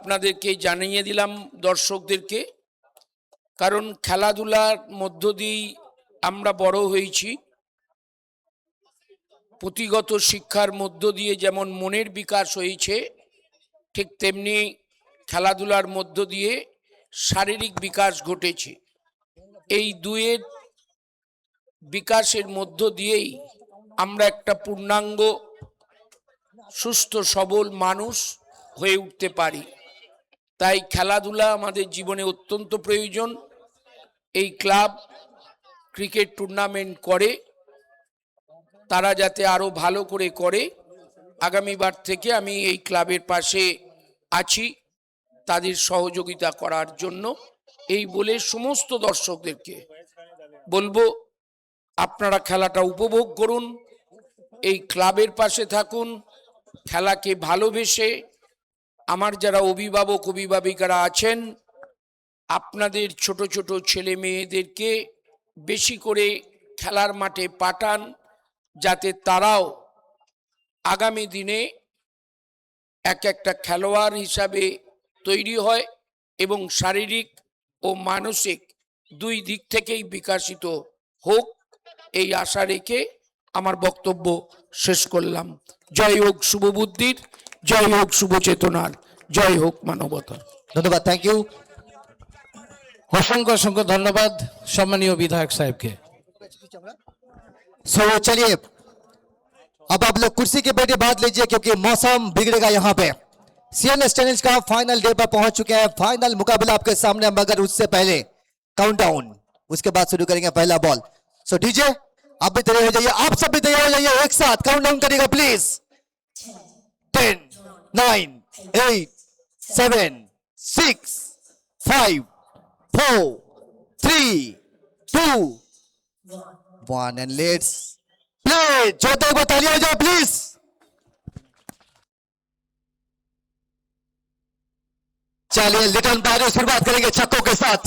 আপনাদেরকে জানিয়ে দিলাম দর্শকদেরকে, কারণ খেলাধুলার মধ্য দিয়েই আমরা বড় হয়েছি। পুঁথিগত শিক্ষার মধ্য দিয়ে যেমন মনের বিকাশ হয়েছে, ঠিক তেমনি খেলাধুলার মধ্য দিয়ে শারীরিক বিকাশ ঘটেছে। এই দুয়ের বিকাশের মধ্য দিয়েই আমরা একটা পূর্ণাঙ্গ সুস্থ সবল মানুষ হয়ে উঠতে পারি। তাই খেলাধুলা আমাদের জীবনে অত্যন্ত প্রয়োজন। এই ক্লাব ক্রিকেট টুর্নামেন্ট করে, তারা যাতে আরো ভালো করে করে, আগামীবার থেকে আমি এই ক্লাবের পাশে আছি তাদের সহযোগিতা করার জন্য। এই বলে সমস্ত দর্শকদেরকে বলবো, আপনারা খেলাটা উপভোগ করুন, এই ক্লাবের পাশে থাকুন, খেলাকে ভালোবেসে আমার যারা অভিভাবক অভিভাবিকারা আছেন, আপনাদের ছোট ছোট ছেলে মেয়েদেরকে বেশি করে খেলার মাঠে পাঠান, যাতে তারাও আগামী দিনে একটা খেলোয়াড় হিসাবে তৈরি হয় এবং শারীরিক ও মানসিক দুই দিক থেকেই বিকশিত হোক, এই আশা রেখে আমার বক্তব্য শেষ করলাম। জয় হোক শুভ বুদ্ধির, জয় হোক শুভ চেতনার, জয় হোক মানবতার। ধন্যবাদ, থ্যাংক ইউ। অসংখ্য অসংখ্য ধন্যবাদ সম্মানীয় বিধায়ক সাহেবকে। सो चलिए अब आप लोग कुर्सी के बैठे बात लीजिए क्योंकि मौसम बिगड़ेगा यहाँ पे। सीएनएस टेनिस का फाइनल डे पर पहुंच चुके हैं। फाइनल मुकाबला आपके सामने, मगर उससे पहले काउंटडाउन, उसके बाद शुरू करेंगे पहला बॉल। सो डीजे आप भी तैयार हो जाइए, आप सब भी तैयार हो जाइए, एक साथ काउंटडाउन करिएगा प्लीज। 10 9 8 7 6 5 4 3 2 1 and let's play। जोते को तालियां हो जाओ प्लीज। चलिए लिटन बारे शुरुआत करेंगे छक्कों के साथ।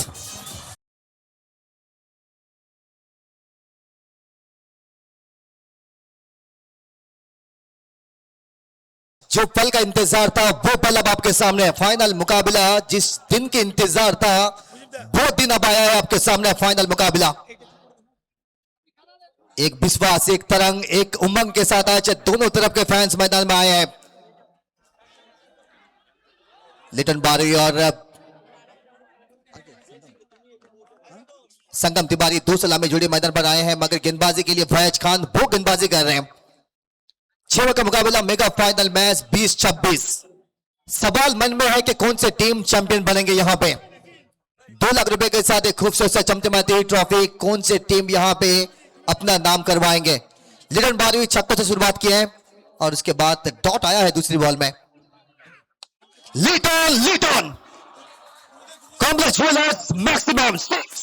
जो पल का इंतजार था वो पल अब आपके सामने है। फाइनल मुकाबला, जिस दिन के इंतजार था वो दिन अब आया है आपके सामने। फाइनल मुकाबला एक विश्वास, एक तरंग, एक उमंग के साथ आज दोनों तरफ के फैंस मैदान में आए हैं। लिटन बारी और संगम तिवारी दो सलामी जोड़ी मैदान पर आए हैं, मगर गेंदबाजी के लिए फैज खान वो गेंदबाजी कर रहे हैं। 6 का मुकाबला मेगा फाइनल मैच 20-26। सवाल मन में है कि कौन से टीम चैंपियन बनेंगे। यहां पे 2 लाख रुपए के साथ एक खूबसूरत सा चमचमाती ट्रॉफी, कौन से टीम यहां पे अपना नाम करवाएंगे। लिटन बारहवीं छक्कों से शुरुआत की है और उसके बाद डॉट आया है दूसरी बॉल में। Liton Liton complex jewellers maximum 6।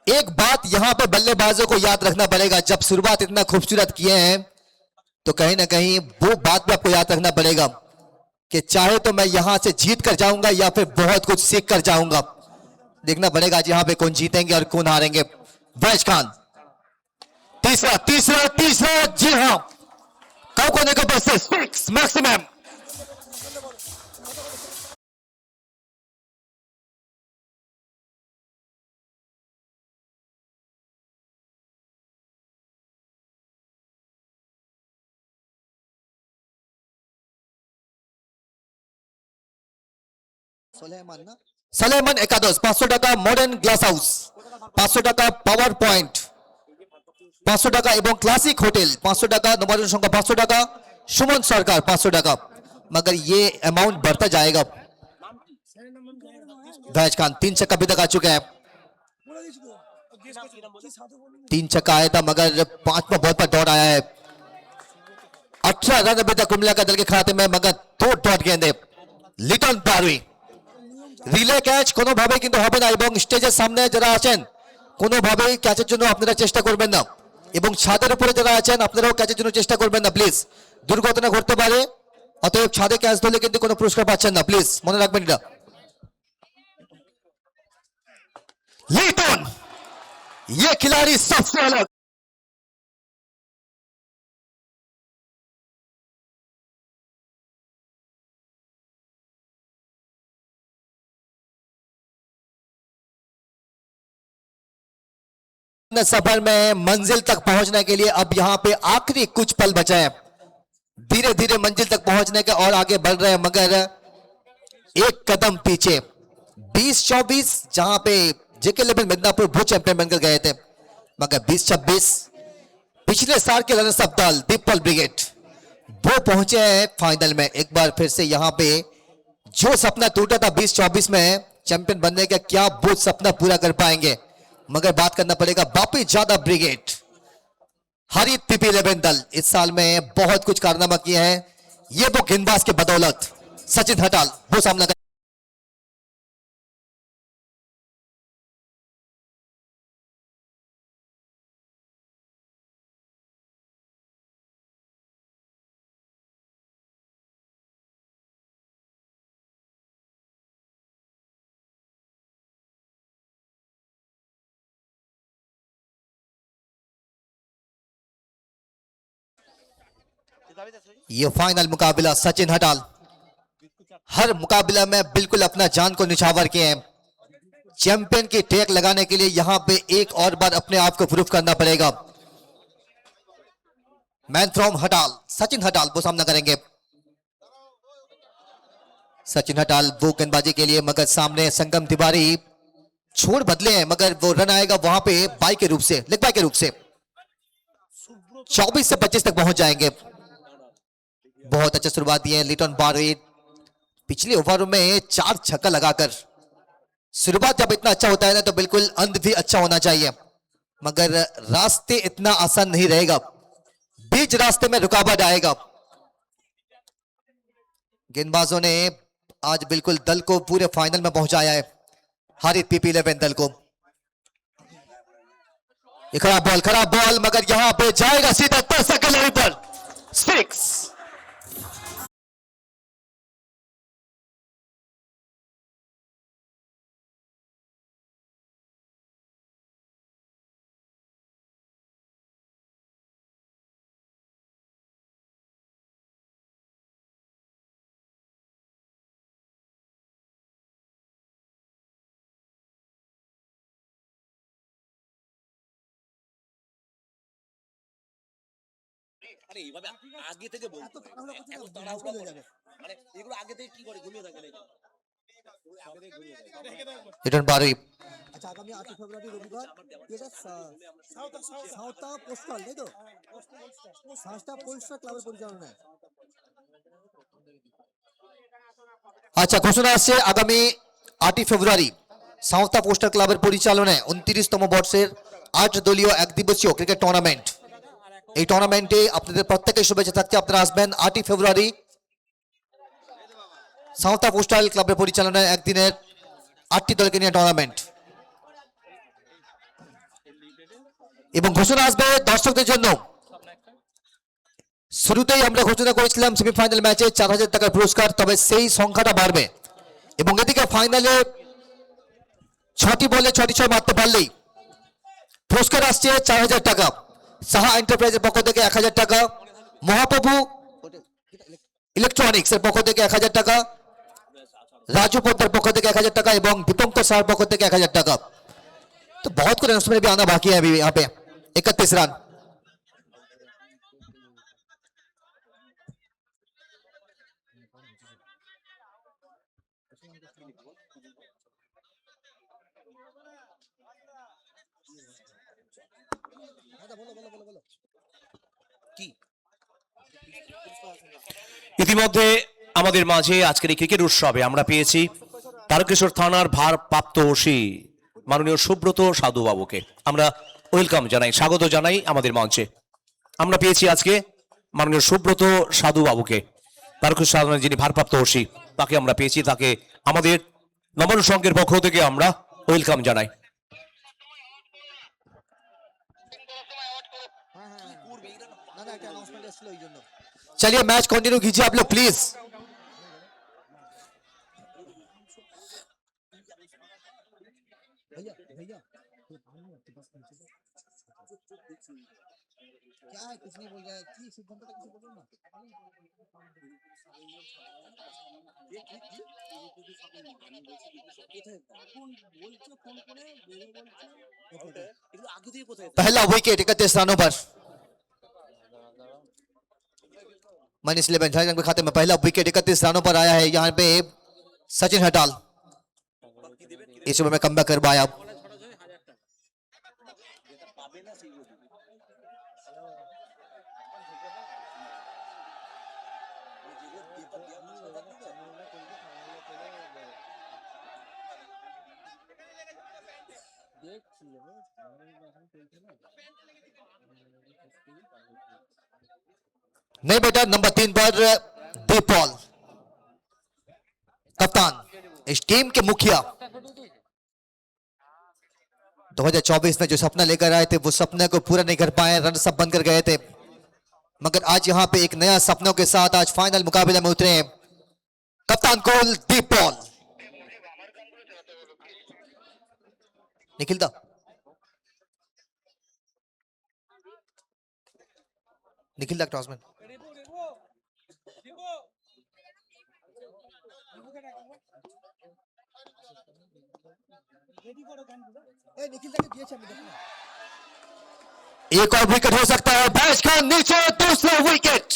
एक बात यहां पे बल्लेबाजों को याद रखना पड़ेगा, जब शुरुआत इतना खूबसूरत किए हैं तो कहीं ना कहीं वो बात भी आपको याद रखना पड़ेगा कि चाहे तो मैं यहां से जीत कर जाऊंगा या फिर बहुत कुछ सीख कर जाऊंगा। देखना पड़ेगा आज यहां पे कौन जीतेंगे और कौन हारेंगे। फैज खान तीसरा तीसरा तीसरा, जी हां, कब कोने के पास 6 मैक्सिमम। सलेमान एकादश 500 টাকা, मॉडर्न ग्लास हाउस 500 টাকা, पावर पॉइंट 500 টাকা এবং क्लासिक होटल 500 টাকা, नंबर संख्या 500 টাকা, सुमन सरकार 500 टाका, मगर ये अमाउंट बढ़ता जाएगा। फैज खान 3 छक्का अभी तक आ चुके हैं। 3 छक्का आया था मगर 5वां बॉल पर डॉट आया है। 18 रन अभी तक कुमिला का दल के खाते में, मगर 2 डॉट गेंदे। লিটন বারুই রিলে ক্যাচ কোনোভাবে কিন্তু হবে না, এবং স্টেজের সামনে যারা আছেন কোনোভাবেই ক্যাচের জন্য আপনারা চেষ্টা করবেন না, এবং ছাদের উপরে যারা আছেন আপনারাও ক্যাচের জন্য চেষ্টা করবেন না প্লিজ। দুর্ঘটনা ঘটতে পারে, অতএব ছাদে ক্যাচ ধরলে কিন্তু কোনো পুরস্কার পাচ্ছেন না, প্লিজ মনে রাখবেন এটা। ये खिलाड़ी सबसे अलग। सफर में मंजिल तक पहुंचने के लिए अब यहां पे आखिरी कुछ पल बचे हैं। धीरे धीरे मंजिल तक पहुंचने के और आगे बढ़ रहे हैं, मगर एक कदम पीछे। 20-24 जहां पे जेके लेवल मिदनापुर भू चैंपियन बनकर गए थे, मगर 20-26 पिछले साल के रनर्स अप दल दीपल ब्रिगेड वो पहुंचे हैं फाइनल में। एक बार फिर से यहां पे जो सपना टूटा था 20-24 में चैंपियन बनने का, क्या वो सपना पूरा कर पाएंगे? मगर बात करना पड़ेगा बापी जादव ब्रिगेड, हरित पीपी 11 दल इस साल में बहुत कुछ कारनामा किए हैं। ये वो गेंदबाज के बदौलत सचिन हटाल वो सामना कर। ये फाइनल मुकाबला सचिन हटाल हर मुकाबला में बिल्कुल अपना जान को निछावर किए हैं। चैंपियन की टेक लगाने के लिए यहां पे एक और बार अपने आप को प्रूफ करना पड़ेगा। मैन फ्रॉम हटाल सचिन हटाल वो सामना करेंगे। सचिन हटाल वो गेंदबाजी के लिए, मगर सामने संगम तिवारी छोड़ बदले हैं, मगर वो रन आएगा वहां पे बाई के रूप से, लेग बाई के रूप से 24 से 25 तक पहुंच जाएंगे। बहुत अच्छा शुरुआत दी है लिटन बारवेट, पिछले ओवर में 4 छक्का लगाकर। शुरुआत जब इतना अच्छा होता है ना तो बिल्कुल अंत भी अच्छा होना चाहिए, मगर रास्ते इतना आसान नहीं रहेगा, बीच रास्ते में रुकावट आएगा। गेंदबाजों ने आज बिल्कुल दल को पूरे फाइनल में पहुंचाया है, हरित पीपी 11 दल को। खराब बॉल मगर यहां पे जाएगा सीधा 10 के लाइन पर 6। আরে এইভাবে আগে থেকে বলতে হবে। এত তাড়াহুড়া করে মানে এগুলো আগে থেকে কি করে ঘুমিয়ে থাকে নাকি? আগে থেকে ঘুমিয়ে থাকে। লিটন বারুই আচ্ছা, আগামী 8 ফেব্রুয়ারি রবিবার এটা সাউথা পোস্টাল, তাই তো? সাউথা পোস্টাল ক্লাবের পরিচালনায়। আচ্ছা, ঘোষণা আসছে আগামী 8 ফেব্রুয়ারি সাউথা পোস্টাল ক্লাবের পরিচালনায় 29তম বর্ষের 8 দলীয় একদিবসীয় ক্রিকেট টুর্নামেন্ট। এই টুর্নামেন্টে আপনাদের প্রত্যেকের শুভেচ্ছা থাকছে, আপনারা আসবেন 8 ফেব্রুয়ারি সাউথা পোস্টাল ক্লাবের পরিচালনায় একদিনের 8টি দলকে নিয়ে টুর্নামেন্ট। এবং ঘোষণা আসবে দর্শকদের জন্য। শুরুতেই আমরা ঘোষণা করেছিলাম সেমিফাইনাল ম্যাচে 4000 টাকার পুরস্কার, তবে সেই সংখ্যাটা বাড়বে। এবং এদিকে ফাইনালে 6টি বলে 6টি ছয় মারতে পারলেই পুরস্কার আসছে 4000 টাকা। সাহা এন্টারপ্রাইজের পক্ষ থেকে 1000 টাকা, মহাপ্রভু ইলেকট্রনিক্স এর পক্ষ থেকে 1000 টাকা, राजू पोद्दार पक्ष থেকে 1000 টাকা এবং দীপঙ্কর সার পক্ষ থেকে 1000 টাকা। तो बहुत कुछ रन में भी आना बाकी है अभी यहाँ पे। 31 रन। ইতিমধ্যে আমাদের মাঝে আজকের এই ক্রিকেট উৎসবে আমরা পেয়েছি তারকেশ্বর থানার ভারপ্রাপ্ত ওসি মাননীয় সুব্রত সাধু বাবুকে। আমরা ওয়েলকাম জানাই, স্বাগত জানাই আমাদের মঞ্চে। আমরা পেয়েছি আজকে মাননীয় সুব্রত সাধু বাবুকে, তারকেশ্বর থানার যিনি ভারপ্রাপ্ত ওসি, তাকে আমরা পেয়েছি। তাকে আমাদের নবান্ন সংঘের পক্ষ থেকে আমরা ওয়েলকাম জানাই। चलिए मैच कंटिन्यू कीजिए आप लोग प्लीज। भैया भैया क्या है, कुछ नहीं बोल रहा है कि सिद्धांतটা কিছু বলুন না। এখন বলছে ফোন করে বেরে বলছে এগুলো আগে থেকে কোথায় पहला विकेट 31 रनों पर मनीष 11 झारखंड के खाते में पहला विकेट 31 रनों पर आया है यहाँ पे सचिन हटाल इस ओवर में कमबैक कर पाया পাবে না সেই नहीं बेटा नंबर 3 पर दीपॉल कप्तान इस टीम के मुखिया 2024 में जो सपना लेकर आए थे वो सपने को पूरा नहीं कर पाए रन सब बंद कर गए थे मगर आज यहां पे एक नया सपनों के साथ आज फाइनल मुकाबले में उतरे हैं कप्तान कोल दीपॉल निखिल दा निखिल दा टॉसमैन এই নিখিলটাকে দিয়েছি আমি দেখুন एक और विकेट हो सकता है बैट्स का नीचे दूसरा विकेट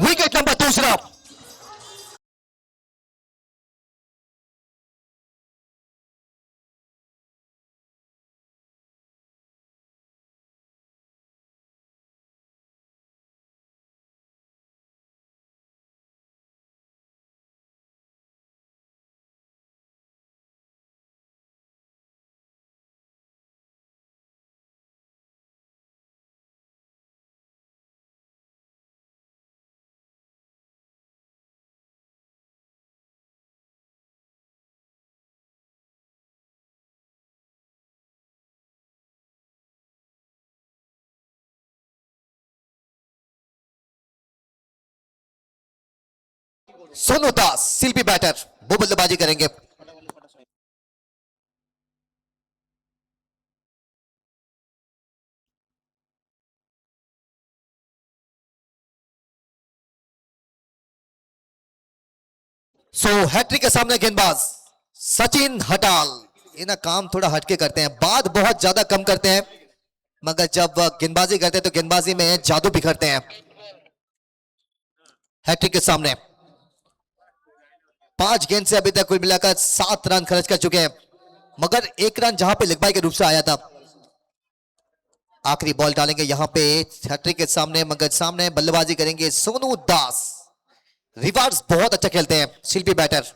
विकेट नंबर दूसरा सोनू दास शिल्पी बैटर वो बल्लेबाजी करेंगे सो हैट्रिक के सामने गेंदबाज सचिन हटाल इन्हें काम थोड़ा हटके करते हैं बात बहुत ज्यादा कम करते हैं मगर जब गेंदबाजी करते हैं तो गेंदबाजी में जादू बिखरते हैं हैट्रिक के सामने 5 गेंद से अभी तक कुल मिलाकर 7 रन खर्च कर चुके हैं मगर एक रन जहां पे लेग बाई के रूप से आया था आखिरी बॉल डालेंगे यहां पे हैट्रिक के सामने मगर सामने बल्लेबाजी करेंगे सोनू दास रिवर्स बहुत अच्छा खेलते हैं शिल्पी बैटर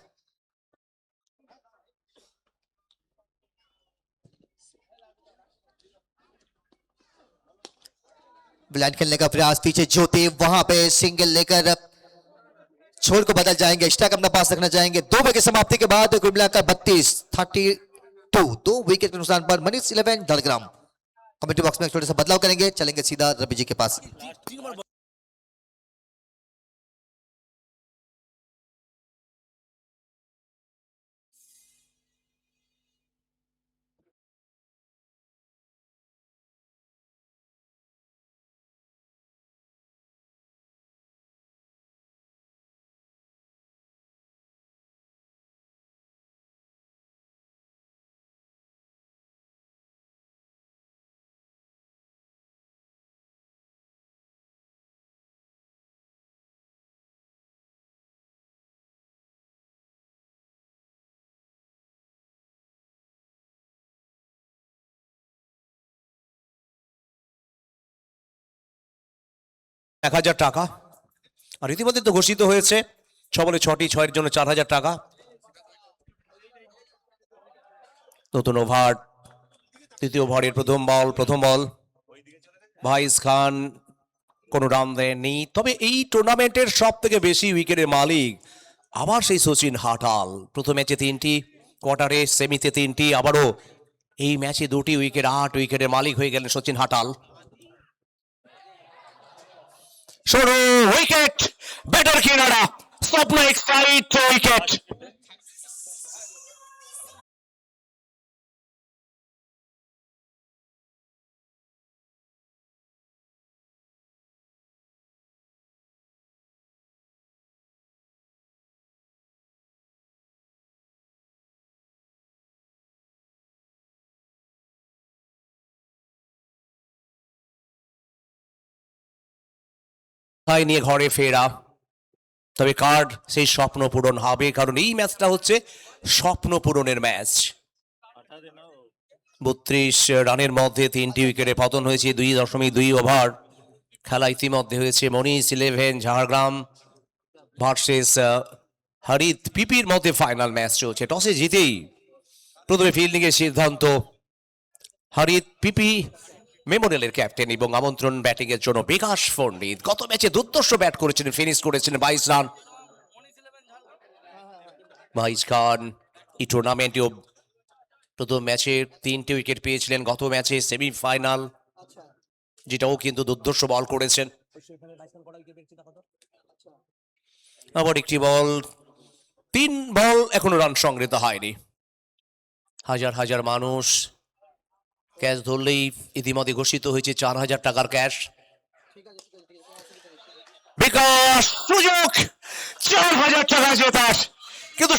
ब्लाइंड खेलने का प्रयास पीछे ज्योति वहां पे सिंगल लेकर छोर को बदल जाएंगे स्ट्राइक अपना पास रखना चाहेंगे 2 ओवर की समाप्ति के बाद कुल मिलाकर 32 2 विकेट के नुकसान पर मनीष 11 झारग्राम कमेंट्री बॉक्स में एक छोटा सा बदलाव करेंगे चलेंगे सीधा रवि जी के पास এক হাজার টাকা আর ইতিমধ্যে তো ঘোষিত হয়েছে 6 বলে 6টি 6 এর জন্য 4000 টাকা নতুন ওভার তৃতীয় ওভারের প্রথম বল ভাইস খান কোনো রান দেননি তবে এই টুর্নামেন্টের সবথেকে বেশি উইকেটের মালিক আবার সেই সচিন হাটাল প্রথম ম্যাচে 3টি কোয়ার্টারে সেমিতে 3টি আবারও এই ম্যাচে 2টি উইকেট 8 উইকেটের মালিক হয়ে গেলেন সচিন হাটাল শুরু উইকেট ব্যাটার কিনারা স্বপ্ন এক্সাইট উইকেট তাই নিয়ে ঘরে ফেরা। তবে কার সেই স্বপ্ন পূরণ হবে, কারণ এই ম্যাচটা হচ্ছে স্বপ্ন পূরণের ম্যাচ। 32 রানের মধ্যে 3টি উইকেটে পতন হয়েছে 2.2 ওভার। খেলা ইতিমধ্যে হয়েছে মনিশ 11 ঝাড়গ্রাম ভার্সেস হরিত পিপির মধ্যে ফাইনাল ম্যাচ চলছে। টসে জিতেই প্রথমে ফিল্ডিং এর সিদ্ধান্ত হরিত পিপি মেমোরিয়ালের ক্যাপ্টেন, এবং আমন্ত্রণ ব্যাটিং এর জন্য বিকাশ পণ্ডিত। গত ম্যাচে দুর্দর্শ ব্যাট করেছিলেন, ফিনিশ করেছিলেন 22 রান। ভাইস খান এই টুর্নামেন্টেও প্রথম ম্যাচে 3টে উইকেট পেয়েছিলেন, গত ম্যাচে সেমিফাইনাল যেটাও কিন্তু দুর্দর্শ বল করেছেন। আবার একটি বল, 3 বল এখনো রান সংগৃহীত হয়নি। হাজার হাজার মানুষ ক্যাচ ধরলেই ইতিমধ্যে ঘোষিত হয়েছে 4000 টাকার ক্যাশ। বিকাশ সুযোগ 4000 টাকা জেতার, কিন্তু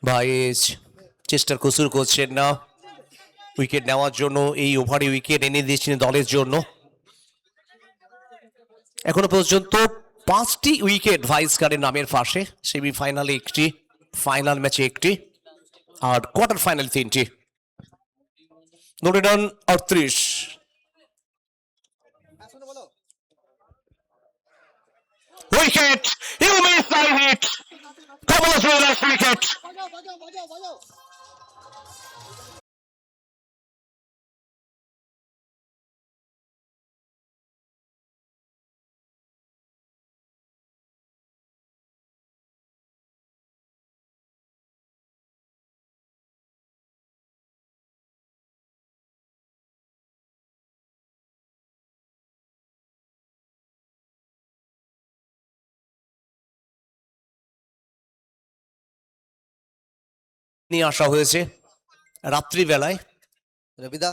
ভাইস চেষ্টার কসুর করছেন না উইকেট নেওয়ার জন্য। এই ওভারে উইকেট এনে দিয়েছেন দলের জন্য। এখনো পর্যন্ত 5টি উইকেট ভাইস কারের নামের পাশে। সেমিফাইনালে 1টি, ফাইনাল ম্যাচে 1টি, আর কোয়ার্টার ফাইনাল 3টি। Run 38। Wicket, you miss the hit. Kamal jewellers wicket. নিয়ে আসা হয়েছে রাত্রিবেলায়। रविदा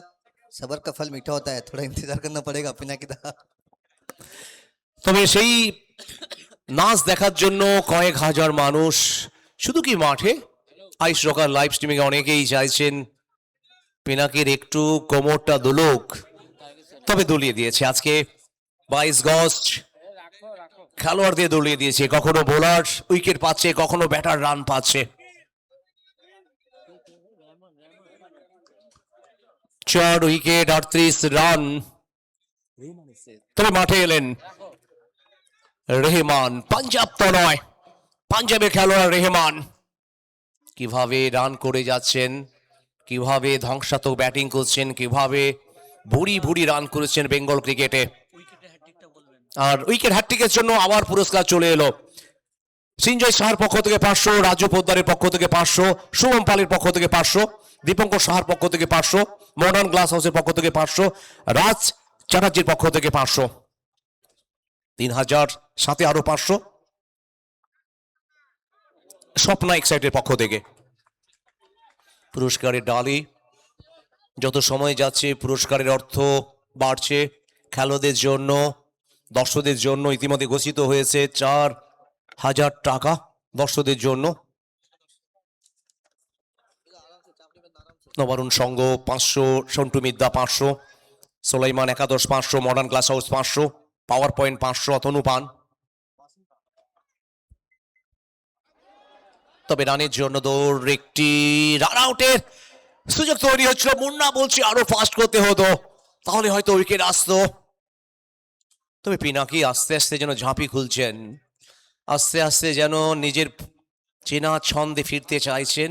सबर का फल मीठा होता है, थोड़ा इंतजार करना पड़ेगा पिनाकिदा। তবে সেই নাচ দেখার জন্য কয়েক হাজার মানুষ শুধু কি মাঠে, আইস রকার লাইভ স্ট্রিমিং এ অনেকেই চাইছেন পিনাকির একটু কোমরটা দুলুক, তবে দুলিয়ে দিয়েছে আজকে 22 গজ খেলোয়াড় দিয়ে দুলিয়ে দিয়েছে। কখনো বোলার উইকেট পাচ্ছে, কখনো ব্যাটার রান পাচ্ছে। 4 উইকেট 38 রান। তবে মাঠে এলেন রেহমান, পাঞ্জাব তো নয়, পাঞ্জাবের খেলোয়াড় রেহমান। কিভাবে রান করে যাচ্ছেন, কিভাবে ধ্বংসাত্মক ব্যাটিং করছেন, কিভাবে ভুরি ভুরি রান করেছেন বেঙ্গল ক্রিকেটে। আর উইকেট হ্যাট্রিকের জন্য আবার পুরস্কার চলে এলো। সিঞ্জয় সাহার পক্ষ থেকে 500, রাজু পোদ্দারের পক্ষ থেকে 500, শুভম পালের পক্ষ থেকে 500, দীপঙ্কর সাহার পক্ষ থেকে 500, মডার্ন গ্লাস হাউসের পক্ষ থেকে 500, রাজ চ্যাটার্জির পক্ষ থেকে 500, 3000, সাথে আরো 500 স্বপ্না এক্সাইটের পক্ষ থেকে। পুরস্কারের ডালি যত সময় যাচ্ছে পুরস্কারের অর্থ বাড়ছে। খেলোয়াড়দের জন্য, দর্শকদের জন্য ইতিমধ্যে ঘোষিত হয়েছে 4000 টাকা দর্শকদের জন্য। নবারুণ সংঘ 500, সন্টু মিদ্যা 500, সোলাইমান একাদশ 500, modern glass house 500, power point 500, Atanu পান। তবে রানের জন্য দৌড়, একটি রান আউটের সুযোগ তৈরি হচ্ছিল। মুন্না বলছে আরো ফাস্ট করতে হতো, তাহলে হয়তো উইকেট আসতো। তবে পিনাকি আস্তে আস্তে যেন ঝাঁপি খুলছেন, আস্তে আস্তে যেন নিজের চেনা ছন্দে ফিরতে চাইছেন।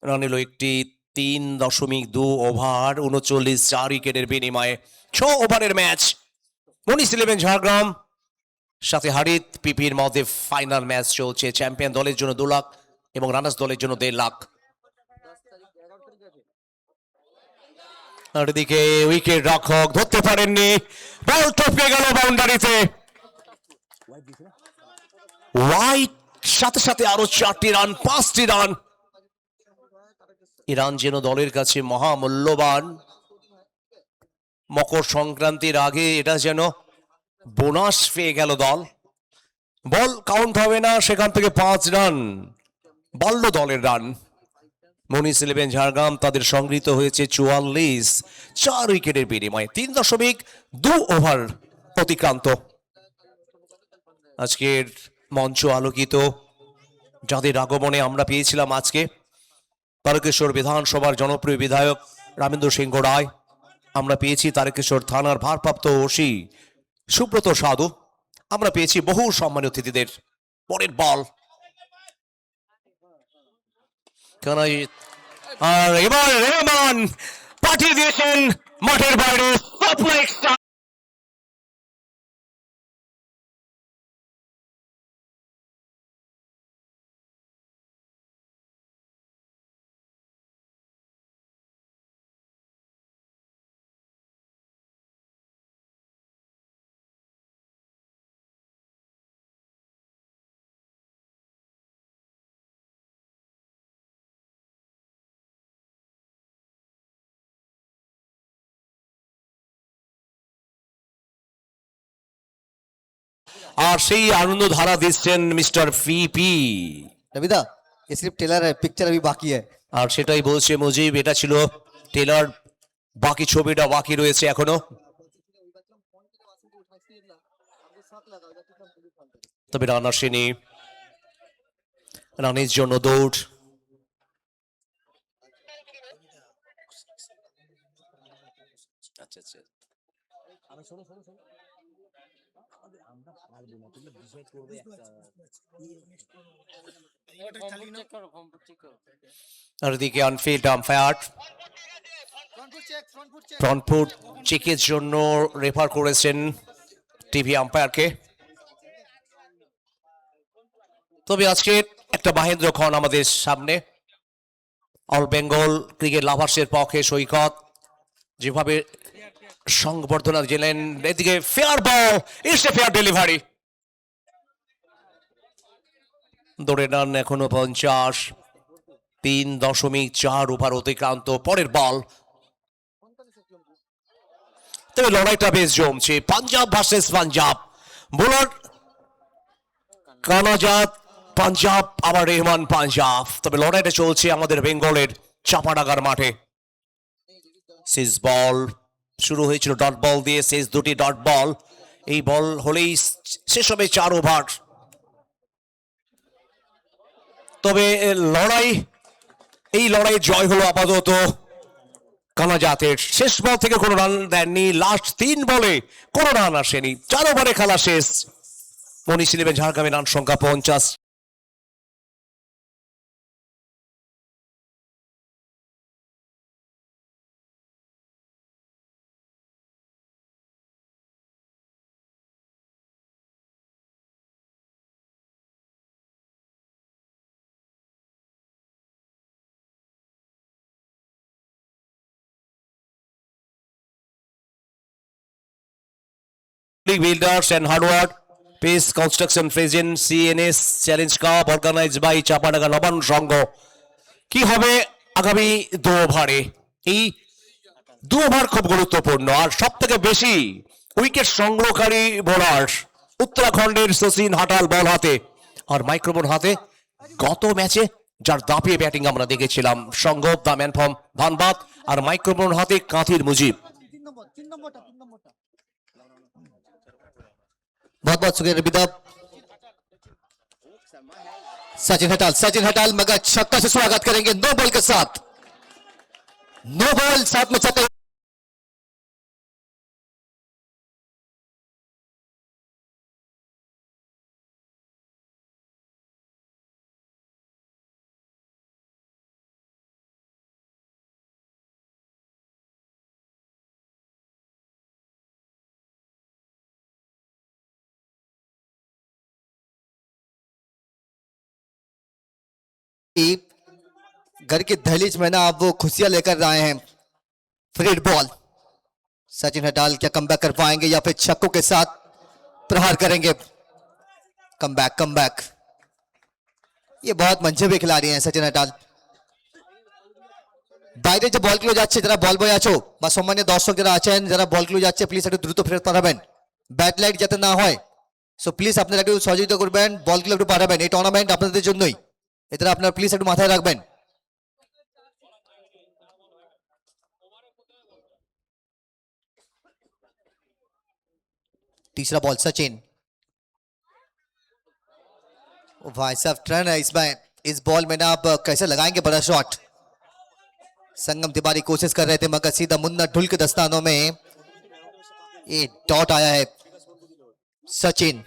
রান এলো একটি 3.2 ওভার 39, 4 উইকেটের বিনিময়ে 6 ওভারের ম্যাচ। মনিশ 11 ঝাড়গ্রাম সাথে হরিত পিপির মধ্যে ফাইনাল ম্যাচ চলছে। চ্যাম্পিয়ন দলের জন্য 2 লাখ এবং রানার্স দলের জন্য 1.5 লাখ। আর এদিকে উইকেট রক্ষক ধরতে পারেননি, বল টপকে গেল বাউন্ডারিতে। হোয়াইট সাথে সাথে আরো 4টি রান, 5টি রান। এই রান যেন দলের কাছে মহামূল্যবান। মকর সংক্রান্তির আগে এটা যেন বোনাস পেয়ে গেল দল। বল কাউন্ট হবে না, সেখান থেকে 5 রান বাড়ল দলের রান। মনিস 11 ঝাড়গ্রাম তাদের সংগৃহীত হয়েছে 44, 4 উইকেটের বিনিময়ে 3.2 ওভার অতিক্রান্ত। আজকের মঞ্চ আলোকিত, যাদের আগমনে আমরা পেয়েছিলাম আজকে তারকেশ্বর বিধানসভার জনপ্রিয় বিধায়ক রামেন্দ্র সিংহ রায়, আমরা পেয়েছি তারকেশ্বর থানার ভারপ্রাপ্ত ওসি সুব্রত সাধু, আমরা পেয়েছি বহু সম্মানীয় অতিথিদের। পরের বল আর এবার রেহমান পাঠিয়ে দিয়েছেন মাঠের বাইরে। আর সেই আনন্দ ধারা দিচ্ছেন মিস্টার পিপি। रविदा ये सिर्फ टेलर है, पिक्चर अभी बाकी है। আর সেটাই বলছে মুজিব, এটা ছিল টেলার, বাকি ছবিটা বাকি রয়েছে এখনো। তবে রান আসেনি, রানের জন্য দৌড়। আচ্ছা আচ্ছা, আর এদিকে আনফিল্ড আম্পায়ার ফ্রন্ট ফুট চেকের জন্য রেফার করেছেন টিভি আম্পায়ারকে। তবে আজকে একটা মাহেন্দ্র খন আমাদের সামনে, অল বেঙ্গল ক্রিকেট লাভার্সের পক্ষে সৈকত যেভাবে সংবর্ধনা দিলেন। এদিকে fair ball, it's a fair delivery. দৌড়ে রান এখনো 50, 3.4 ওভার অতিক্রান্ত। পরের বল, তবে লড়াইটা বেশ জমছে, পাঞ্জাব ভার্সেস পাঞ্জাব। বোলার কানাজাত পাঞ্জাব, আবার রেহমান পাঞ্জাব। তবে লড়াইটা চলছে আমাদের বেঙ্গলের চাপাডাঙ্গার মাঠে। শেষ বল শুরু হয়েছিল ডট বল দিয়ে, শেষ 2টি ডট বল। এই বল হলেই শেষ হবে 4 ওভার। তবে এই লড়াই জয় হলো আপাতত কানাজাতের। শেষ বল থেকে কোনো রান দেননি, লাস্ট 3 বলে কোনো রান আসেনি, 4 ওভারে খেলা শেষ। মনিস 11 ঝাড়গ্রামের রান সংখ্যা 50। Builders and Hardware, Pace Construction Present CNS Challenge Cup organized by Chapadanga Nabanna সংঘ। কি হবে আগামী 2 ওভারে? এই 2 ওভার খুব গুরুত্বপূর্ণ, আর সব থেকে বেশি উইকেট সংগ্রহকারী বোলার উত্তরাখণ্ডের সচিন হাটাল বল হাতে আর মাইক্রোফোন হাতে। গত ম্যাচে যার দাপিয়ে ব্যাটিং আমরা দেখেছিলাম, সংঘব দা ম্যান ফ্রম ধানবাদ, আর মাইক্রোফোন হাতে কাঁথির মুজিব। बहुत बहुत शुक्रिया रविदा। सचिन हटाल मगर छक्का से स्वागत करेंगे, नो बॉल के साथ, नो बॉल साथ में छक्का। घर की दहलीज में ना अब वो खुशियां लेकर आए हैं। फ्रीड बॉल, सचिन हटाल क्या कमबैक कर पाएंगे या फिर छक्कों के साथ प्रहार करेंगे? कमबैक ये बहुत मंजबे खिलाड़ी हैं सचिन अटाल। বাইরে যে বলগুলো যাচ্ছে যারা বল বয় আছো বা সম্মানীয় দর্শক যারা আছেন যারা বলগুলো যাচ্ছে প্লিজ একটু দ্রুত ফেরত পাঠাবেন, ব্যাড লাইট যাতে না হয়। সো প্লিজ আপনারা একটু সহযোগিতা করবেন, বলগুলো একটু পাঠাবেন, এই টুর্নামেন্ট আপনাদের জন্যই, এটা আপনারা প্লিজ একটু মাথায় রাখবেন। तीसरा बॉल सचिन, ओ भाई साहब टर्न है इसमें, इस बॉल में ना आप कैसे लगाएंगे बड़ा शॉट। संगम तिवारी कोशिश कर रहे थे मगर सीधा मुन्ना ढुल के दस्तानों में ये डॉट आया है। सचिन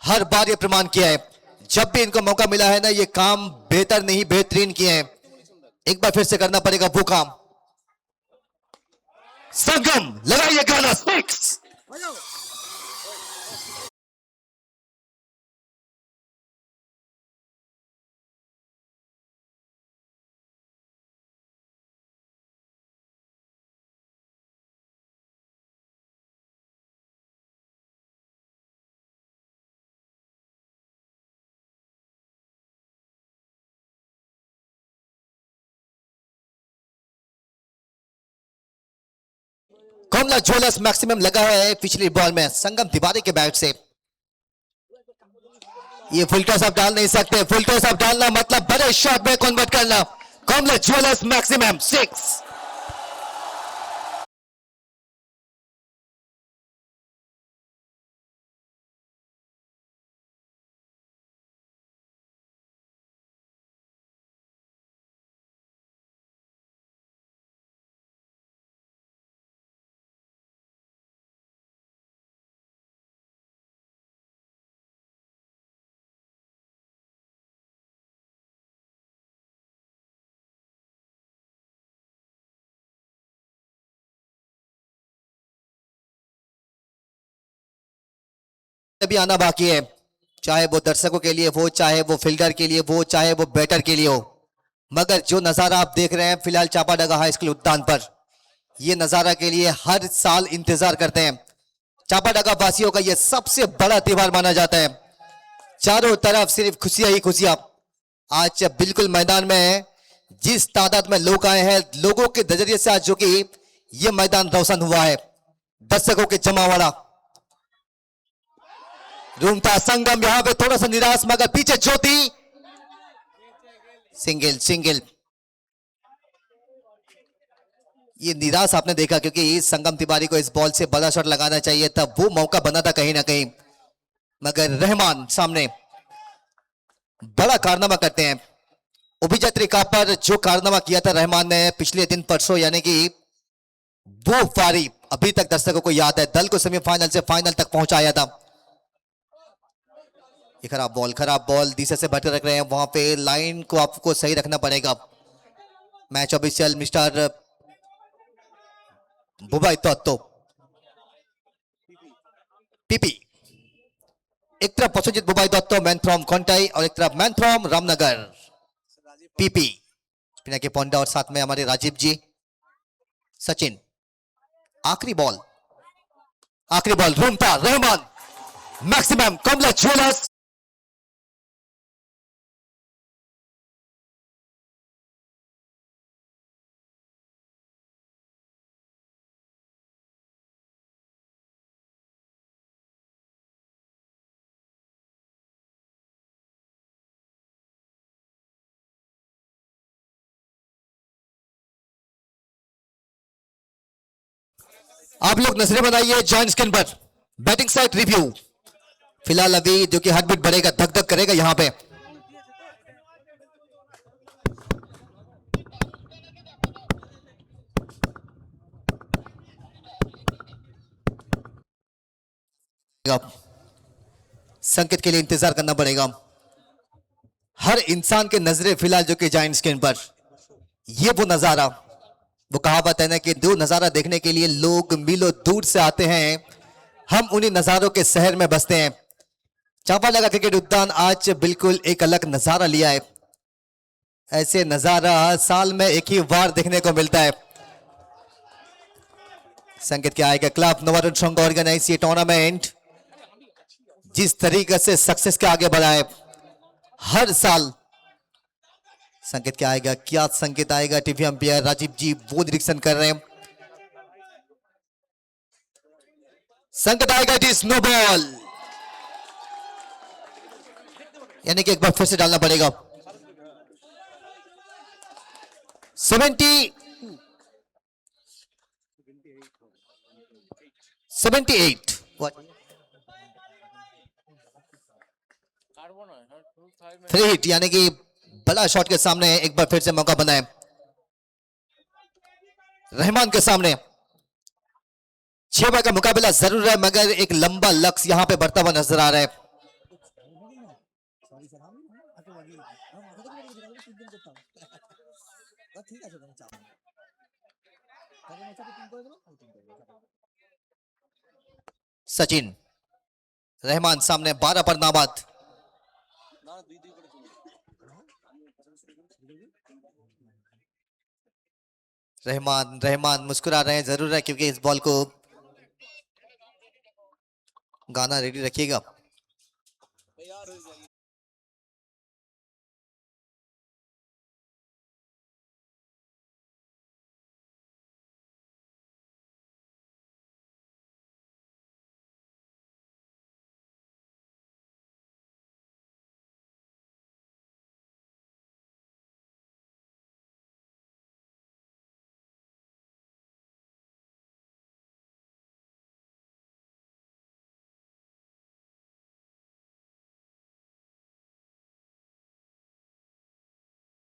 हर बार ये प्रमाण किया है, जब भी इनको मौका मिला है ना ये काम बेहतर नहीं बेहतरीन किए हैं, एक बार फिर से करना पड़ेगा वो काम। संगम लगाइए गाना सिक्स। कमला ज्वेलर्स मैक्सिमम लगा है पिछली बॉल में संगम तिवारी के बैट से। ये फुल टॉस आप डाल नहीं सकते, फुल टॉस आप डालना मतलब बड़े शॉट में कन्वर्ट करना। कमला ज्वेलर्स मैक्सिमम सिक्स। अभी आना बाकी है, चाहे वो दर्शकों के लिए हो, चाहे वो फील्डर के लिए हो, चाहे वो बैटर के लिए हो, मगर जो नजारा आप देख रहे हैं फिलहाल चापाडगा हाई स्कूल उद्यान पर, ये नजारा के लिए हर साल इंतजार करते हैं। चापाडगा वासियों का ये सबसे बड़ा त्योहार माना जाता है, चारों तरफ सिर्फ खुशियां ही खुशियां। आज बिल्कुल मैदान में जिस तादाद में लोग आए हैं, लोगों के नजरिए से आज जो कि ये मैदान रोशन हुआ है, दर्शकों के जमावड़ा रूमता संगम यहां पे थोड़ा सा निराश मगर पीछे ज्योति सिंगल सिंगल। ये निराश आपने देखा क्योंकि संगम तिवारी को इस बॉल से बड़ा शॉट लगाना चाहिए था, वो मौका बना था कहीं ना कहीं, मगर रहमान सामने बड़ा कारनामा करते हैं। उभिजत्रिका पर जो कारनामा किया था रहमान ने पिछले दिन परसों, यानी कि वो पारी अभी तक दर्शकों को याद है, दल को सेमीफाइनल से फाइनल तक पहुंचाया था। ये खराब बॉल दिशा से भटक रख रहे हैं, वहां पे लाइन को आपको सही रखना पड़ेगा। मैच ऑफिशियल मिस्टर बुबाई तो पीपी, एक तरफ पसंजित बुबाई दत्तो मैन फ्रॉम कोंटाई और एक तरफ man from Ramnagar PP, Pinaki Ponda और साथ में हमारे राजीव जी। सचिन आखिरी बॉल रूमता रहमान मैक्सिमम कमला ज्वेलर्स। आप लोग नजरें बनाइए जॉइंट स्क्रीन पर, बैटिंग साइड रिव्यू। फिलहाल अभी जो कि हार्ट बीट बढ़ेगा, धक धक करेगा यहां पे। संकेत के लिए इंतजार करना पड़ेगा। हर इंसान के नजरें फिलहाल जो कि जॉइंट स्क्रीन पर, ये वो नजारा, वो कहावत है ना कि दो नजारा देखने के लिए लोग मीलों दूर से आते हैं, हम उन्हीं नजारों के शहर में बसते हैं। चापाडगा क्रिकेट उद्यान आज बिल्कुल एक अलग नजारा लिया है, ऐसे नजारा साल में एक ही बार देखने को मिलता है। संकेत क्या आएगा, क्लब नवारुण संघ ऑर्गेनाइज ये टूर्नामेंट जिस तरीके से सक्सेस के आगे बढ़ा है, हर साल संकेत क्या आएगा, क्या संकेत आएगा? टीवी अंपायर राजीव जी वो निरीक्षण कर रहे हैं। संकेत आएगा, इट इज नो बॉल, यानी कि एक बार फिर से डालना पड़ेगा। 78 3 हिट, यानी कि बड़ा शॉट के सामने एक बार फिर से मौका बनाए रहमान के सामने। 6 बार का मुकाबला जरूर है, मगर एक लंबा लक्ष्य यहां पे बढ़ता हुआ नजर आ रहा है। সরি স্যার আমি আগে মাথা থেকে তিন দিন করতাম ঠিক আছে কোনো চাপ নেই তাহলে আমি সাথে 3 করে দেবো আমি 3 করে দেবো सचिन रहमान सामने 12 पर नाबाद। না 2-2 করে চলে रहमान मुस्कुरा रहे हैं, जरूर है, क्योंकि इस बॉल को गाना रेडी रखिएगा। तैयार हो जाइए।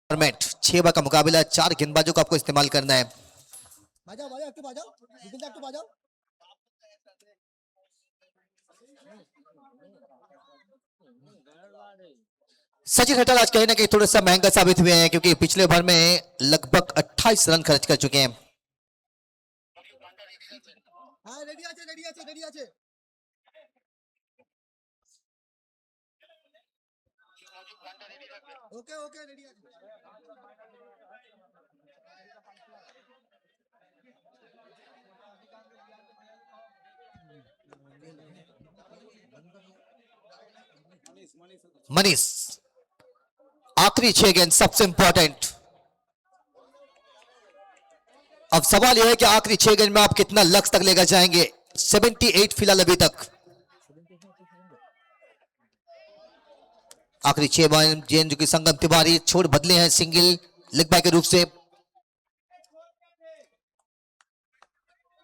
फॉर्मेट 6 बार का मुकाबला, 4 गेंदबाजों को आपको इस्तेमाल करना है। বাজাও বাজাও একটু বাজাও বিপিনদা একটু বাজাও सचिन हटल आज कहीं ना कहीं थोड़ा सा महंगा साबित हुए हैं, क्योंकि पिछले ओवर में लगभग 28 रन खर्च कर चुके हैं। হ্যাঁ রেডি আছে রেডি আছে রেডি আছে ওকে ওকে রেডি আছে मनीष आखिरी 6 गेंद सबसे इंपॉर्टेंट। अब सवाल यह है कि आखिरी 6 गेंद में आप कितना लक्ष्य तक लेकर जाएंगे। 78 फिलहाल अभी तक। आखिरी 6 गेंद जो कि संगम तिवारी छोड़ बदले हैं सिंगल लेग बाय के रूप से।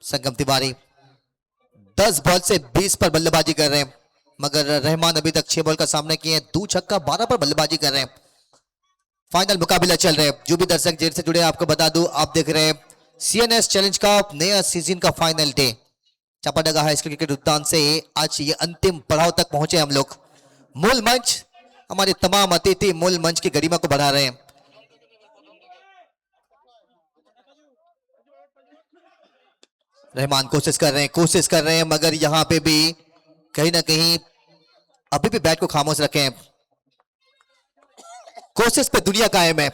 संगम तिवारी 10 बॉल से 20 पर बल्लेबाजी कर रहे हैं, मगर रहमान अभी तक 6 बॉल का सामना किए हैं, 2 छक्का 12 पर बल्लेबाजी कर रहे हैं। फाइनल मुकाबला चल रहे हैं। जो भी दर्शक जेल से जुड़े हैं, आपको बता दूं, आप देख रहे हैं सीएनएस चैलेंज का नया सीजन का final day. Chapadanga high school cricket उद्यान से आज ये अंतिम पड़ाव तक पहुंचे हम लोग। मूल मंच, हमारे तमाम अतिथि मूल मंच की गरिमा को बढ़ा रहे हैं। रहमान कोशिश कर रहे हैं, मगर यहां पे भी कहीं ना कहीं अभी भी बैट को खामोश रखें। कोशिश पे दुनिया कायम है।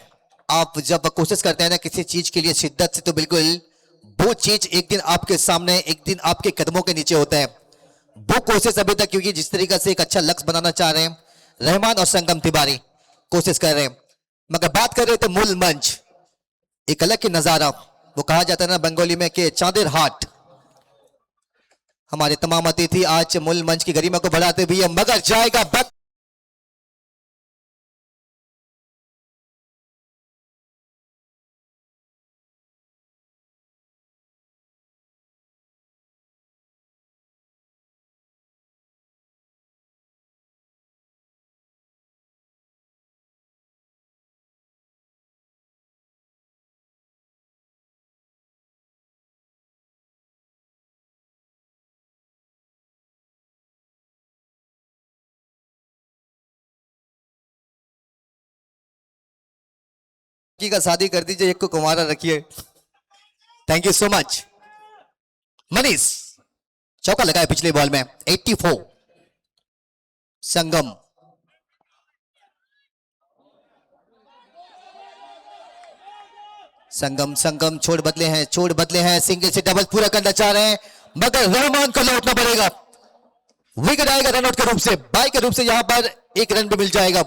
आप जब कोशिश करते हैं ना किसी चीज के लिए शिद्दत से, तो बिल्कुल वो चीज एक दिन आपके सामने, एक दिन आपके कदमों के नीचे होता है। वो कोशिश अभी तक, क्योंकि जिस तरीके से एक अच्छा लक्ष्य बनाना चाह रहे हैं रहमान और संगम तिवारी, कोशिश कर रहे हैं, मगर बात कर रहे थे मूल मंच, एक अलग ही नजारा। वो कहा जाता है ना बंगाली में कि चांदेर हाट। हमारे तमाम अतिथि आज मूल मंच की गरिमा को बढ़ाते हुए, मगर जाएगा वक्त। का शादी कर दीजिए, एक को कुमारा रखिए। Thank you so much. Manish चौका लगाया पिछले बॉल में, 84। संगम संगम छोड़ बदले हैं, सिंगल से डबल पूरा करना चाह रहे हैं, मगर रहमान को लौटना पड़ेगा। विकेट आएगा रनआउट के रूप से, बाई के रूप से, यहां पर एक रन भी मिल जाएगा।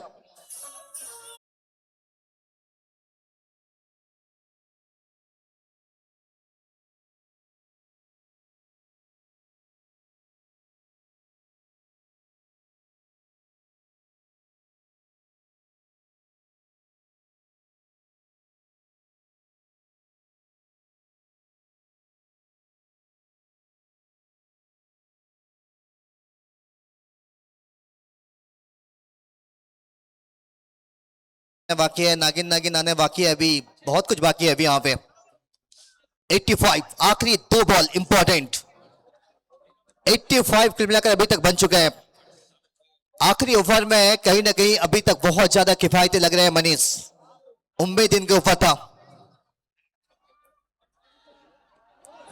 बाकी है, नागिन नागिन आने बाकी है, अभी बहुत कुछ बाकी है अभी यहाँ पे। 85 आखिरी 2 बॉल इंपॉर्टेंट। 85 कुल मिलाकर अभी तक बन चुका है। आखिरी ओवर में कहीं ना कहीं अभी तक बहुत ज्यादा किफायती लग रहे हैं मनीष, उम्मीद इनके ऊपर था।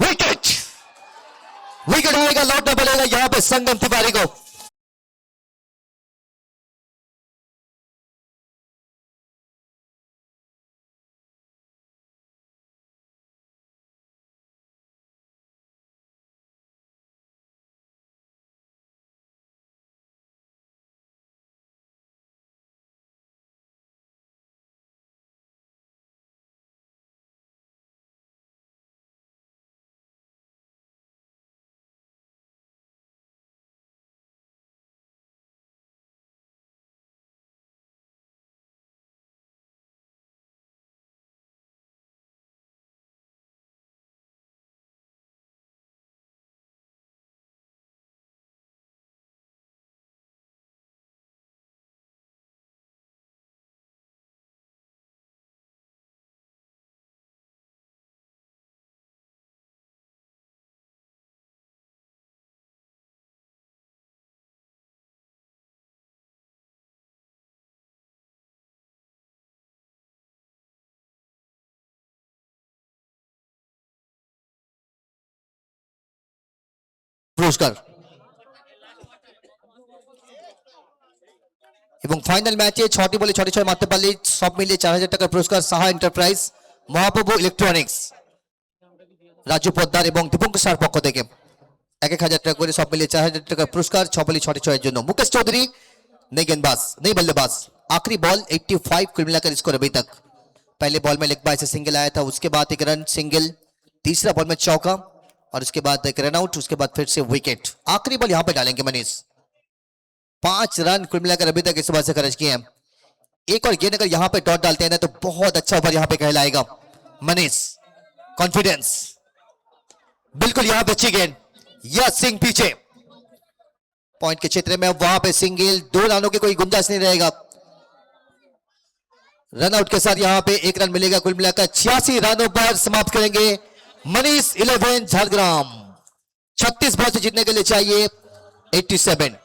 विकेट, विकेट आएगा, लौटना पड़ेगा यहां पे संगम तिवारी को। পুরস্কার এবং ফাইনাল ম্যাচে 6টি বলে 6টি 6 মারতে পারলে সব মিলিয়ে 4000 টাকার পুরস্কার সাহা এন্টারপ্রাইজ, মহাপ্রভু ইলেকট্রনিক্স, রাজু পোদ্দার এবং দীপঙ্কর সার পক্ষ থেকে 1000 টাকা করে সব মিলিয়ে 4000 টাকার পুরস্কার 6 বলে 6টি 6 এর জন্য। मुकेश चौधरी नई गेंदबाज, नई बल्लेबाज। आखिरी बॉल 85 कुल मिलाकर स्कोर अभी तक। पहले बॉल में लेग बाय से सिंगल आया था, उसके बाद एक रन सिंगल, तीसरा बॉल में चौका और उसके बाद एक रन आउट, उसके बाद फिर से विकेट। आखिरी बॉल यहां पे डालेंगे मनीष। 5 रन कुल मिलाकर अभी तक इस बार से खर्च किए हैं। एक और गेंद अगर यहां पे डॉट डालते हैं ना तो बहुत अच्छा ओवर यहां पे कहलाएगा। मनीष कॉन्फिडेंस, बिल्कुल यहां पे अच्छी गेंद, यह सिंह पीछे पॉइंट के क्षेत्र में, वहां पे सिंगल, 2 रनों की कोई गुंजाइश नहीं रहेगा। रन आउट के साथ यहां पे 1 रन मिलेगा। कुल मिलाकर 86 रनों पर समाप्त करेंगे मनीष 11 झारग्राम। 36 बॉल से जीतने के लिए चाहिए 87।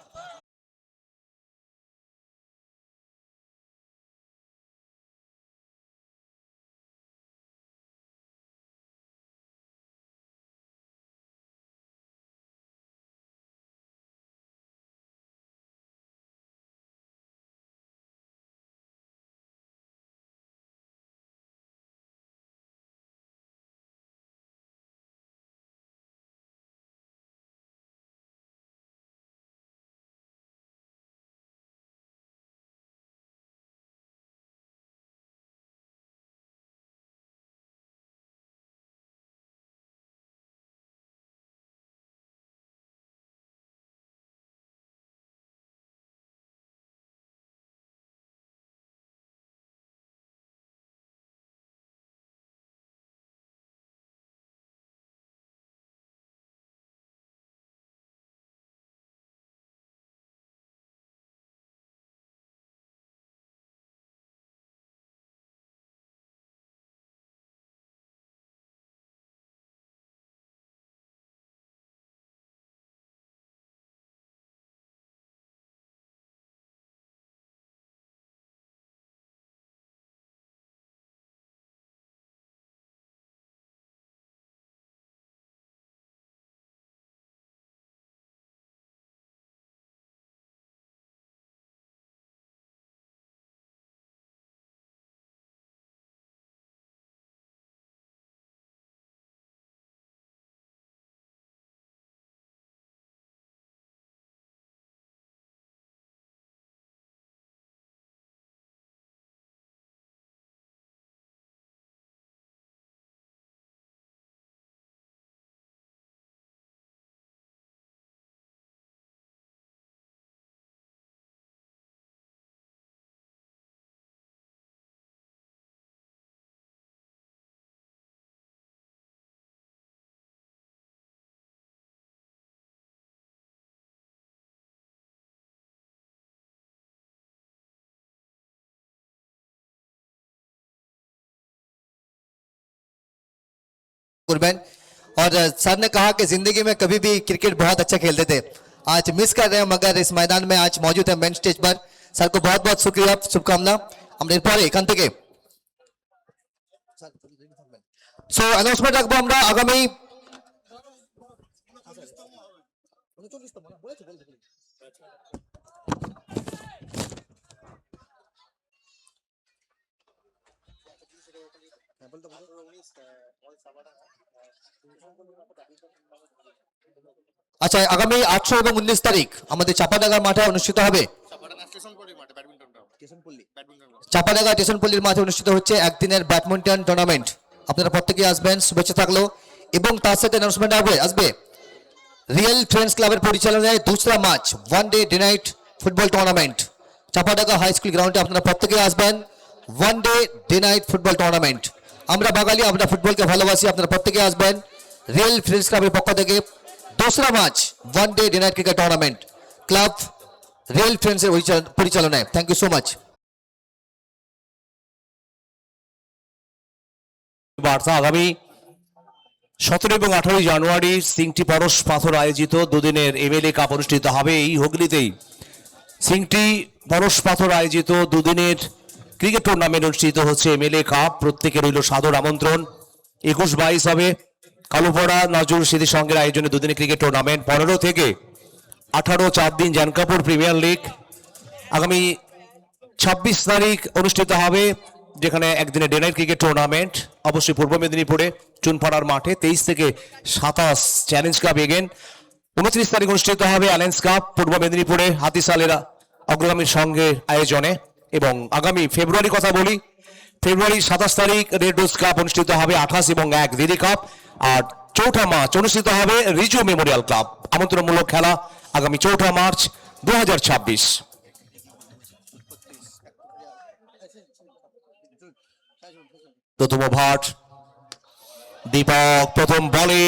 कुर्बान और सर ने कहा कि जिंदगी में कभी भी क्रिकेट बहुत अच्छा खेलते थे, आज मिस कर रहे हैं मगर इस मैदान में आज मौजूद है मेन स्टेज पर। सर को बहुत बहुत शुक्रिया, शुभकामना। আমরা এরপরে এখান থেকে সো অ্যানাউন্সমেন্ট রাখবো আমরা আগামী আচ্ছা আগামী 8 এবং 19 তারিখ আমাদের চাপাডাঙ্গা মাঠে অনুষ্ঠিত হবে। চাপাডাঙ্গা স্টেশনপল্লির মাঠে অনুষ্ঠিত হচ্ছে একদিনের ব্যাডমিন্টন টুর্নামেন্ট। আপনারা প্রত্যেকে আসবেন, শুভেচ্ছা থাকলো। এবং তার সাথে অ্যানাউন্সমেন্ট আসবে রিয়েল ফ্রেন্ডস ক্লাবের পরিচালনায় दूसरा match one day day night football tournament Chapadanga high school গ্রাউন্ডে আপনারা প্রত্যেকে আসবেন। One day day night football tournament, আমরা বাঙালি, আমরা ফুটবলকে ভালোবাসি, আপনারা প্রত্যেকে আসবেন। রিয়েল ফ্রেন্ডস ক্লাবের পক্ষ থেকে दूसरा match one day day night cricket tournament club real ফ্রেন্ডসের পরিচালনায়। Thank you so much. বার্তা আগামী 17 এবং 18 জানুয়ারি সিংটি পরশ পাথর আয়োজিত দুদিনের এমএলএ কাপ অনুষ্ঠিত হবে এই হুগলিতেই। সিংটি পরশ পাথর আয়োজিত দুদিনের ক্রিকেট টুর্নামেন্ট অনুষ্ঠিত হচ্ছে এমএলএ কাপ। প্রত্যেকের রইল সাদর আমন্ত্রণ। 21-22 হবে কালুপড়া নজরুল স্মৃতি সংঘের আয়োজনে দুদিনের ক্রিকেট টুর্নামেন্ট। 15 থেকে 18 4 দিন জানকাপুর প্রিমিয়ার লিগ। আগামী 26 তারিখ অনুষ্ঠিত হবে যেখানে একদিনের ডে নাইট ক্রিকেট টুর্নামেন্ট অবশ্যই পূর্ব মেদিনীপুরে চুনপাড়ার মাঠে। 23 থেকে 27 চ্যালেঞ্জ কাপ এগেন। 29 তারিখ অনুষ্ঠিত হবে অ্যালেন্স কাপ পূর্ব মেদিনীপুরে হাতিশালের অগ্রগামীর সঙ্গে আয়োজনে। এবং আগামী ফেব্রুয়ারি কথা বলি, ফেব্রুয়ারি 27 তারিখ রেড রোজ কাপ অনুষ্ঠিত হবে 28 এবং 1 দিদি কাপ। আর 4 মার্চ অনুষ্ঠিত হবে রিজু মেমোরিয়াল ক্লাব আমন্ত্রণমূলক খেলা আগামী 4 মার্চ 2026। প্রথম ওভার দীপক প্রথম বলে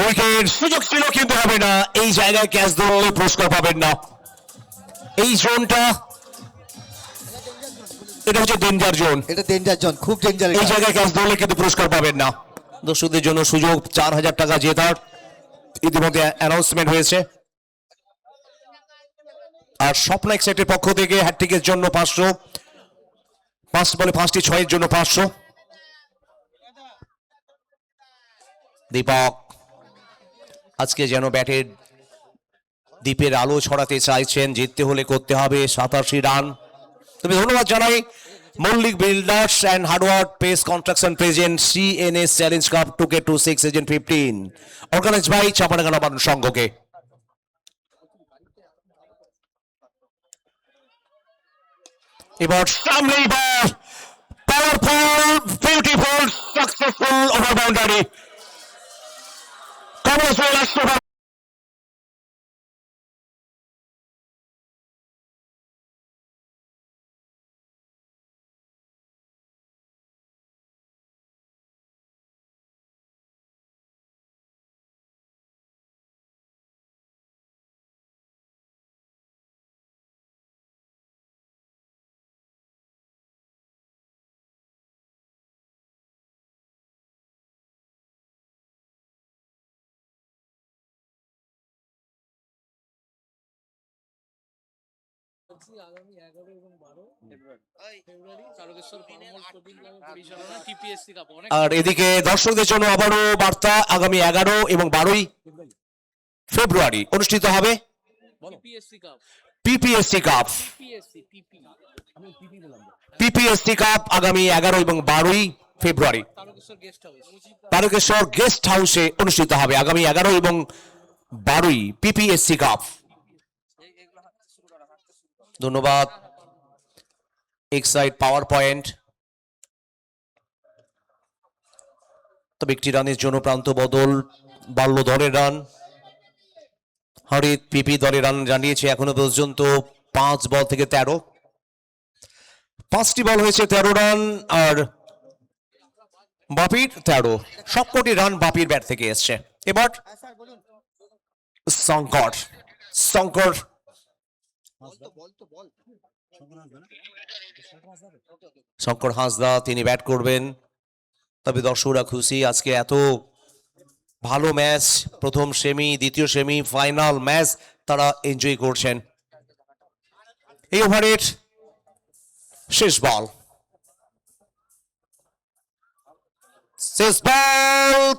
উইকেট, সুযোগ ছিল কিন্তু হবে না। এই জায়গায় ক্যাচ ধরলে পুরস্কার পাবেন না। এই জোনটা এটা হচ্ছে ডেঞ্জার জোন, এটা ডেঞ্জার জোন, খুব ডেঞ্জার। এই জায়গায় ক্যাচ ধরলে কিন্তু পুরস্কার পাবেন না। দর্শকদের জন্য সুযোগ 4000 টাকা জেতার ইতিমধ্যে অ্যানাউন্সমেন্ট হয়েছে। আর স্বপ্ন এক্সাইটের পক্ষ থেকে হ্যাটট্রিকের জন্য 500, 5 বলে 5টি 6 এর জন্য 500। দীপক আজকে যেন ব্যাটের দ্বীপের আলো ছড়াতে চাইছেন, জিততে হলে করতে হবে 87 রান। তবে ধন্যবাদ জানাই Mallick builders and hard work pace construction present CNS challenge cup 2K26 agent 15 organise by Chapadanga Nabanna সংঘকে। এবার সামনেই বল, powerful, beautiful, successful over boundary. কমলাস আগামী 11 এবং 12 ফেব্রুয়ারি তারকেশ্বর ফার্মহাউস কোচিং ক্লাবের পরিচালনা টিপিএসসি কাপ। আর এদিকে দর্শকদের জন্য আবারও বার্তা আগামী 11 এবং 12 ফেব্রুয়ারি অনুষ্ঠিত হবে TPSC cup, PPSC cup. TPSC TP PPSC cup আগামী 11 এবং 12 February Tarakeswar guest house. Tarakeswar guest হাউসে অনুষ্ঠিত হবে আগামী 11 এবং 12 পিপিএসসি কাপ। ধন্যবাদ এক্সাইড পাওয়ার পয়েন্ট। তবে একটি রানের জন্য প্রান্ত বদল, বাড়ল দলের রান। হরিত পিপি দলের রান জানিয়েছে এখনো পর্যন্ত 5 বল থেকে 13, 5টি বল হয়েছে 13 রান। আর বাপির 13, সবকটি রান বাপির ব্যাট থেকে এসছে। এবার শঙ্কর শঙ্কর হাঁসদা তিনি ব্যাট করবেন। তবে দর্শকরা খুশি, আজকে এত ভালো ম্যাচ, প্রথম সেমি, দ্বিতীয় সেমি, ফাইনাল ম্যাচ তারা এনজয় করছেন। এই ওভারের শেষ বল,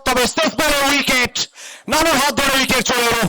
তবে শেষ বলে উইকেট, নানুর হাত ধরে উইকেট চলে এলো।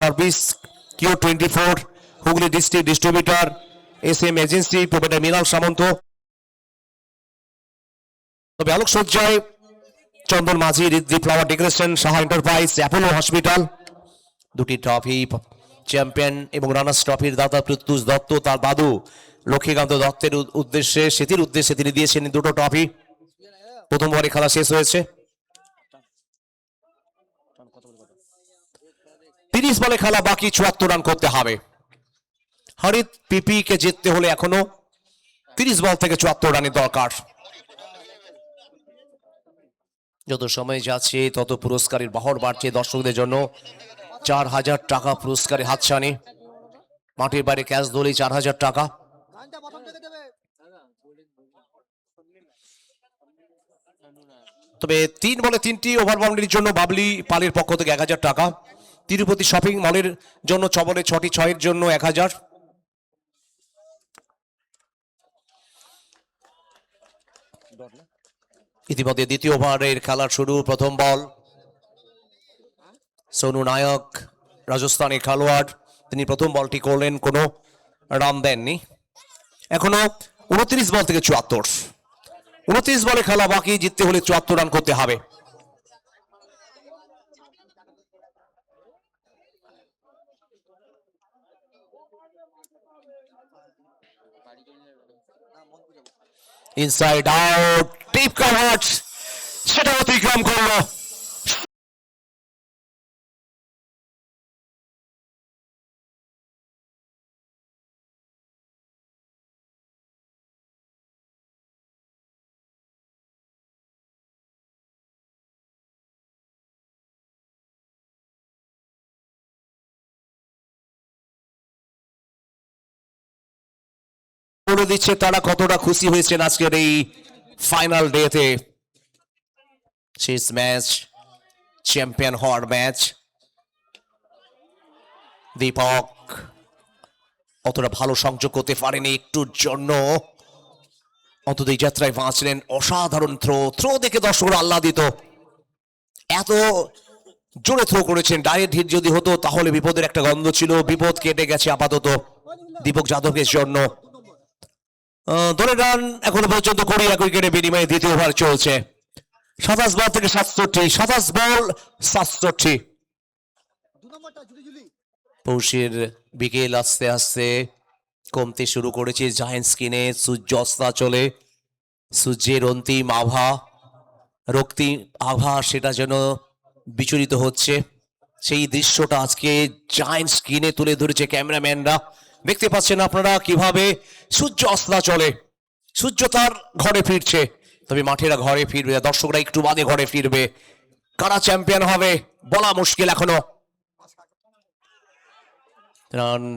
Service Q 24 Hooghly district distributor SM agency proprietor Mrinal Samanta. তবে আলোকসজ্জায় Chandan Majhi, Riddhi flower decoration, Saha enterprise, Apollo hospital. দুটি ট্রফি, চ্যাম্পিয়ন এবং রানার্স ট্রফির দাতা প্রত্যুষ দত্ত তার দাদু লক্ষ্মীকান্ত দত্তের উদ্দেশ্যে, স্মৃতির উদ্দেশ্যে তিনি দিয়েছেন দুটো ট্রফি। প্রথম ওভারে খেলা শেষ হয়েছে। 30 বলে খেলা বাকি, 74 রান করতে হবে। হরিত পিপি কে জিততে হলে এখনো 30 বল থেকে 74 রানের দরকার। যত সময় যাচ্ছে তত পুরস্কারের বহর বাড়ছে। দর্শকদের জন্য 4000 টাকা পুরস্কারের হাতছানি। মাঠের বাইরে ক্যাশ দোলে 4000 টাকা। গানটা প্রথম থেকে দেবে। তবে 3 বলে 3টি ওভার বাউন্ডারির জন্য বাবলি পালের পক্ষ থেকে 1000 টাকা। তিরুপতি শপিং মলের জন্য 6 বলে 6টি 6-এর জন্য 1000। ইতিমধ্যে দ্বিতীয় ওভারের খেলার শুরু। প্রথম বল, সোনু নায়ক রাজস্থানের খেলোয়াড়, তিনি প্রথম বলটি করলেন, কোনো রান দেননি। এখনো 29 বল থেকে 74, 29 বলে খেলা বাকি, জিততে হলে 74 রান করতে হবে। ইনসাইড আউট, টিপ কাভার, সেটা অতিক্রম করলো। বলে দিচ্ছে তারা কতটা খুশি হয়েছেন আজকের এই ফাইনাল ডেতে। শেষ ম্যাচ, চ্যাম্পিয়ন হওয়ার ম্যাচ। দীপক অতটা ভালো সংযোগ করতে পারেনি, একটুর জন্য অন্তত এই যাত্রায় বাঁচলেন। অসাধারণ থ্রো দেখে দর্শকরা আহ্লাদিত। এত জোরে থ্রো করেছেন, ডাইরেক্ট হিট যদি হতো তাহলে বিপদের একটা গন্ধ ছিল। বিপদ কেটে গেছে আপাতত দীপক যাদবের জন্য। দলের রান এখনো পর্যন্ত 21 উইকেটে বিনিময়ে দ্বিতীয় ওভার চলছে। 27 বল থেকে 67, 27 বল 67। দু নম্বরটা ঝুলি পৌষের বিকেল আস্তে আস্তে কমতে শুরু করেছে জায়ান্ট স্কিনে। সূর্য অস্তাচলে সূর্যের অন্তিম আভা, রক্তিম আভা, সেটা যেন বিচলিত হচ্ছে। সেই দৃশ্যটা আজকে জায়ান্ট স্ক্রিনে তুলে ধরেছে ক্যামেরাম্যানরা। দেখতে পাচ্ছেন আপনারা কিভাবে সূর্য অস্তাচলে, সূর্য তার ঘরে ফিরছে। তবে মাঠেরা ঘরে ফিরবে, দর্শকরা একটু বাদে ঘরে ফিরবে। কারা চ্যাম্পিয়ন হবে বলা মুশকিল এখনো।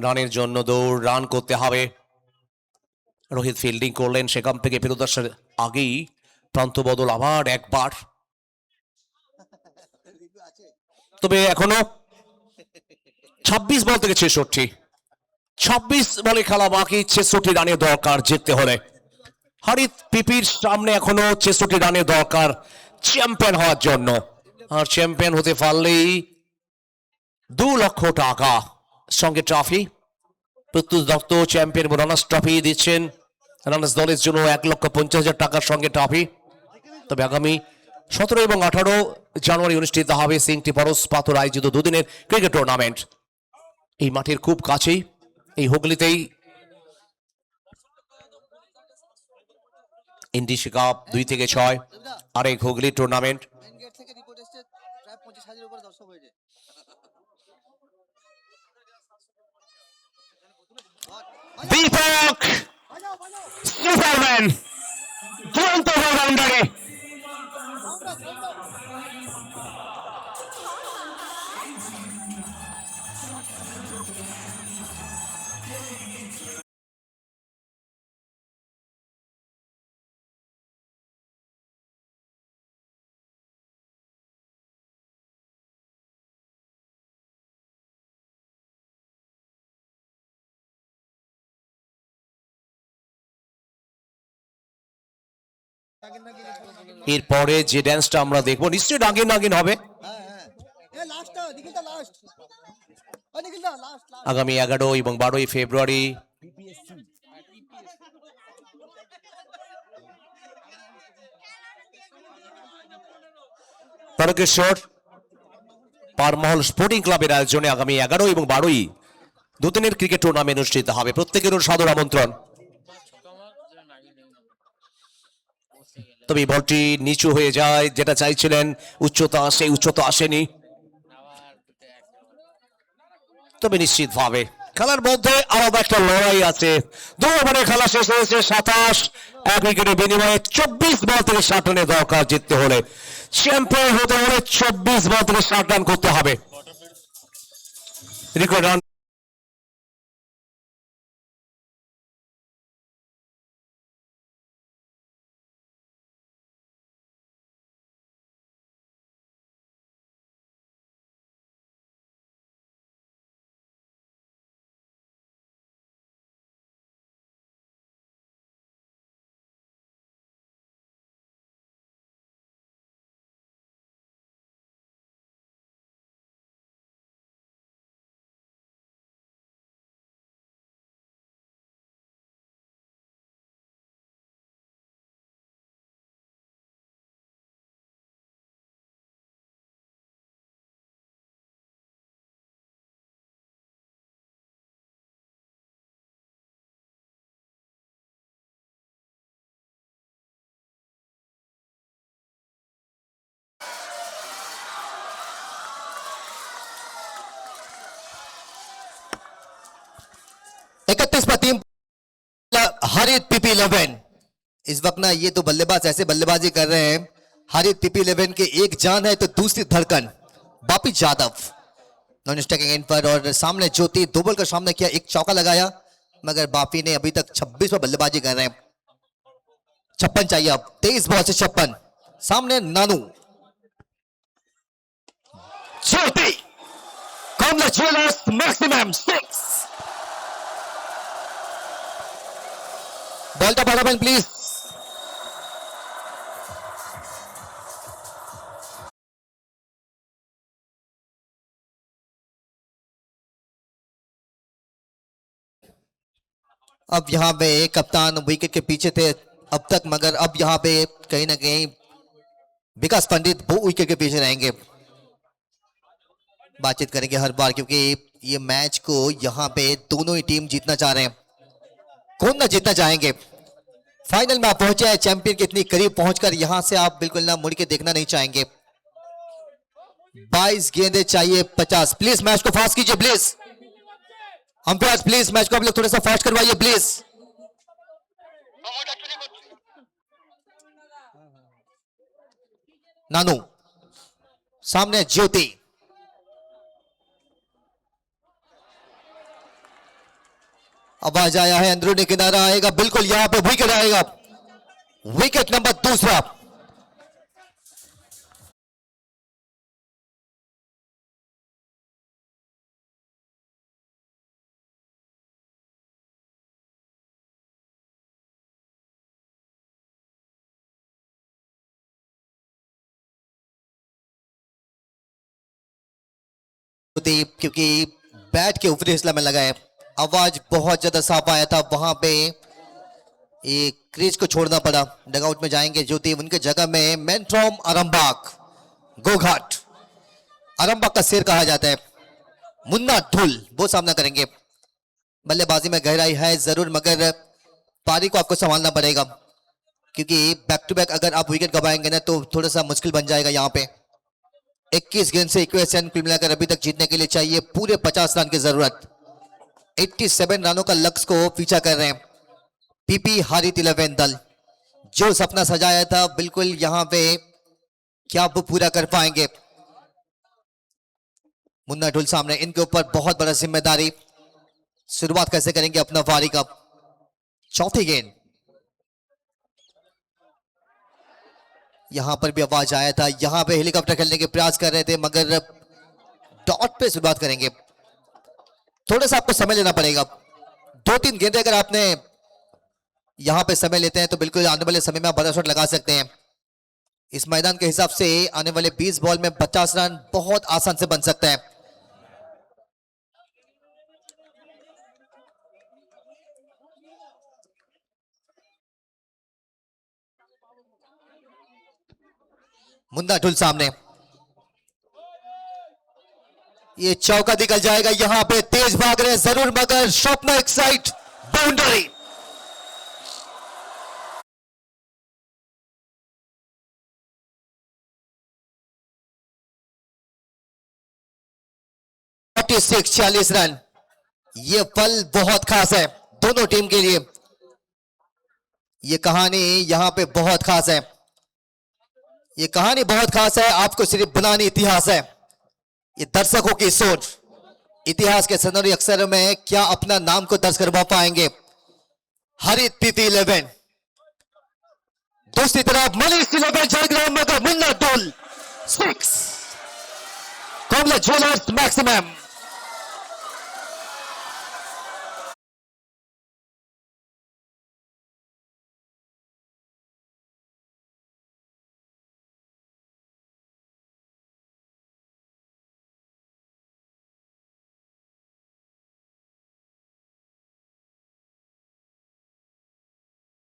রানের জন্য দৌড়, রান করতে হবে। রোহিত ফিল্ডিং করলেন, সেখান থেকে ফেরত আসার আগেই প্রান্ত বদল আবার একবার। তবে এখনো 26 বল থেকে 66, 26 বলে খেলা বাকি। 66 রানের দরকার জিততে হলে। হরিত পিপির সামনে এখনো 66 রানের দরকার চ্যাম্পিয়ন হওয়ার জন্য। আর চ্যাম্পিয়ন হতে পারলেই 2 লক্ষ টাকা, সঙ্গে ট্রফি। প্রত্যুষ দত্ত চ্যাম্পিয়ন রানার্স ট্রফি দিচ্ছেন রানার্স দলের জন্য 1,50,000 টাকার সঙ্গে ট্রফি। তবে আগামী 17 এবং 18 জানুয়ারি অনুষ্ঠিত হবে সিংটি পরশ পাথর আয়োজিত দুদিনের ক্রিকেট টুর্নামেন্ট। এই মাঠের খুব কাছেই, এই হুগলিতেই ইন্ডিশি কাপ 2 থেকে 6 আর এই হুগলি টুর্নামেন্ট। মেন গেট থেকে রিপোর্ট এসেছে প্রায় 25,000 উপরে দর্শক হয়েছে। দীপক সুপারম্যান দুরন্ত অলরাউন্ডারে এরপরে যে ড্যান্সটা আমরা দেখবো নিশ্চয়ই নাগিন নাগিন হবে। হ্যাঁ হ্যাঁ এ লাস্টটা নিখিলটা লাস্ট, ও নিখিলটা লাস্ট লাস্ট। আগামী 11 এবং 12 ফেব্রুয়ারি তারকেশ্বর পারমহল স্পোর্টিং ক্লাবের আয়োজনে আগামী 11 এবং 12 দুদিনের ক্রিকেট টুর্নামেন্ট অনুষ্ঠিত হবে। প্রত্যেকেরও সাদর আমন্ত্রণ। তবে এই বলটি নিচু হয়ে যায়, যেটা চাইছিলেন উচ্চতা, সেই উচ্চতা আসেনি। তবে নিশ্চিতভাবে খেলার মধ্যে আলাদা একটা লড়াই আছে। 2 ওভারে খেলা শেষ হয়েছে 27, 1 উইকেটের বিনিময়ে 24 বল থেকে 60 রানের দরকার জিততে হলে। চ্যাম্পিয়ন হতে হলে 24 বল থেকে 60 রান করতে হবে। রেকর্ড রান इकतीस पर टीम हरित पीपी 11। इस वक्त ना ये तो बल्लेबाज ऐसे बल्लेबाजी कर रहे हैं, हरित पीपी 11 के एक जान है तो दूसरी धड़कन। Bapi Yadav non striking end पर, और सामने ज्योति 2 बॉल का सामना किया, 1 चौका लगाया, मगर बापी ने अभी तक 26 पर बल्लेबाजी कर रहे हैं। 56 चाहिए अब, 23 बॉल से 56। सामने Nanu, Jyoti, congratulations, maximum 6। Ball top of please. अब यहां पे कप्तान विकेट के पीछे थे अब तक, मगर अब यहां पे कहीं ना कहीं विकास पंडित वो विकेट के पीछे रहेंगे। बातचीत करेंगे हर बार, क्योंकि ये मैच को यहां पे दोनों ही टीम जीतना चाह रहे हैं। कौन ना जीतना चाहेंगे। फाइनल में आप पहुंचे हैं, चैंपियन के इतनी करीब पहुंचकर यहां से आप बिल्कुल ना मुड़ के देखना नहीं चाहेंगे। 22 गेंदे चाहिए 50। प्लीज मैच को फास्ट कीजिए प्लीज। अंपायर प्लीज मैच को आप लोग थोड़ा सा फास्ट करवाइए प्लीज। नानू, सामने ज्योति, आवाज आया है अंदरूनी किनारा आएगा, बिल्कुल यहां पे विकेट आएगा, विकेट नंबर 2। क्योंकि बैट के ऊपरी हिस्सा में लगा है, आवाज बहुत ज्यादा साफ आया था, वहां पे ये क्रीज को छोड़ना पड़ा, डगआउट में जाएंगे ज्योति, उनके जगह में मेंट्रॉम आरंबाग, गोघाट आरंबाग का शेर कहा जाता है, मुन्ना ढुल वो सामना करेंगे। बल्लेबाजी में गहराई है जरूर, मगर पारी को आपको संभालना पड़ेगा, क्योंकि बैक टू बैक अगर आप विकेट गवाएंगे ना तो थोड़ा सा मुश्किल बन जाएगा यहाँ पे। 21 गेंद से इक्वेशन कुल मिलाकर अभी तक जीतने के लिए चाहिए पूरे 50 रन की जरूरत। 87 रनों का लक्ष्य को पीछा कर रहे हैं पीपी हारित 11 दल। जो सपना सजाया था बिल्कुल यहाँ पे क्या वो पूरा कर पाएंगे? मुन्ना ढुल सामने, इनके ऊपर बहुत बड़ा जिम्मेदारी। शुरुआत कैसे करेंगे अपना पारी का? चौथी गेंद, यहां पर भी आवाज आया था, यहां पे हेलीकॉप्टर खेलने के प्रयास कर रहे थे, मगर डॉट पे शुरुआत करेंगे। थोड़ा सा आपको समय लेना पड़ेगा, 2-3 गेंदें अगर आपने यहां पे समय लेते हैं तो बिल्कुल आने वाले समय में आप बड़ा शॉट लगा सकते हैं। इस मैदान के हिसाब से आने वाले 20 बॉल में 50 रन बहुत आसान से बन सकता है। मुन्ना ढुल सामने, ये चौका निकल जाएगा, यहां पे तेज भाग रहे हैं जरूर, मगर स्वप्न एक साइड बाउंड्री। सिक्स 40 रन, ये पल बहुत खास है दोनों टीम के लिए। ये कहानी यहां पे बहुत खास है, ये कहानी बहुत खास है। आपको सिर्फ बनानी इतिहास है, ये दर्शकों की सोच। इतिहास के सनोरी अक्षरों में क्या अपना नाम को दर्ज करवा पाएंगे? हरित पीपी 11, दूसरी तरफ मनीष 11 जयग्राम मगर मुन्ना ढुल 6, कॉमला ज्वेलर्स मैक्सिमम।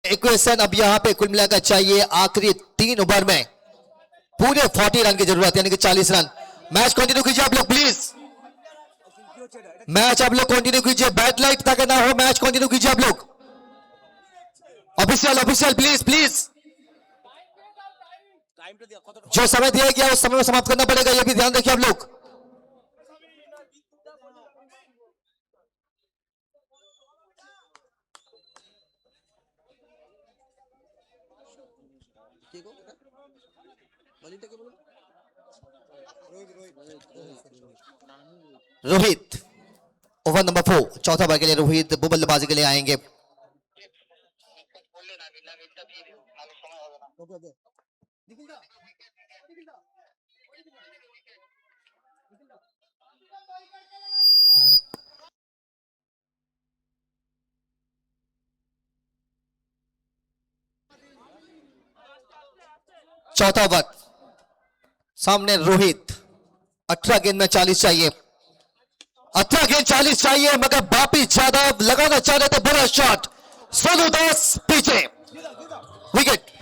इक्वेशन अब यहां पे कुल मिलाकर चाहिए आखिरी 3 ओवर में पूरे 40 रन की जरूरत, यानी कि 40 रन। मैच कंटिन्यू कीजिए आप लोग प्लीज, मैच आप लोग कंटिन्यू कीजिए, बैट लाइट तक ना हो, मैच कंटिन्यू कीजिए आप लोग। ऑफिशियल प्लीज प्लीज, जो समय दिया गया उस समय में समाप्त करना पड़ेगा, ये भी ध्यान रखिए आप लोग। रोहित ओवर नंबर 4, चौथा ओवर के लिए रोहित वो बल्लेबाजी के लिए आएंगे। चौथा ओवर, सामने रोहित, 18 गेंद में 40 चाहिए, 18 गेंद 40 चाहिए, मगर बापी यादव लगाना चाह रहे थे बड़ा शॉट, सोनू दास पीछे, विकेट।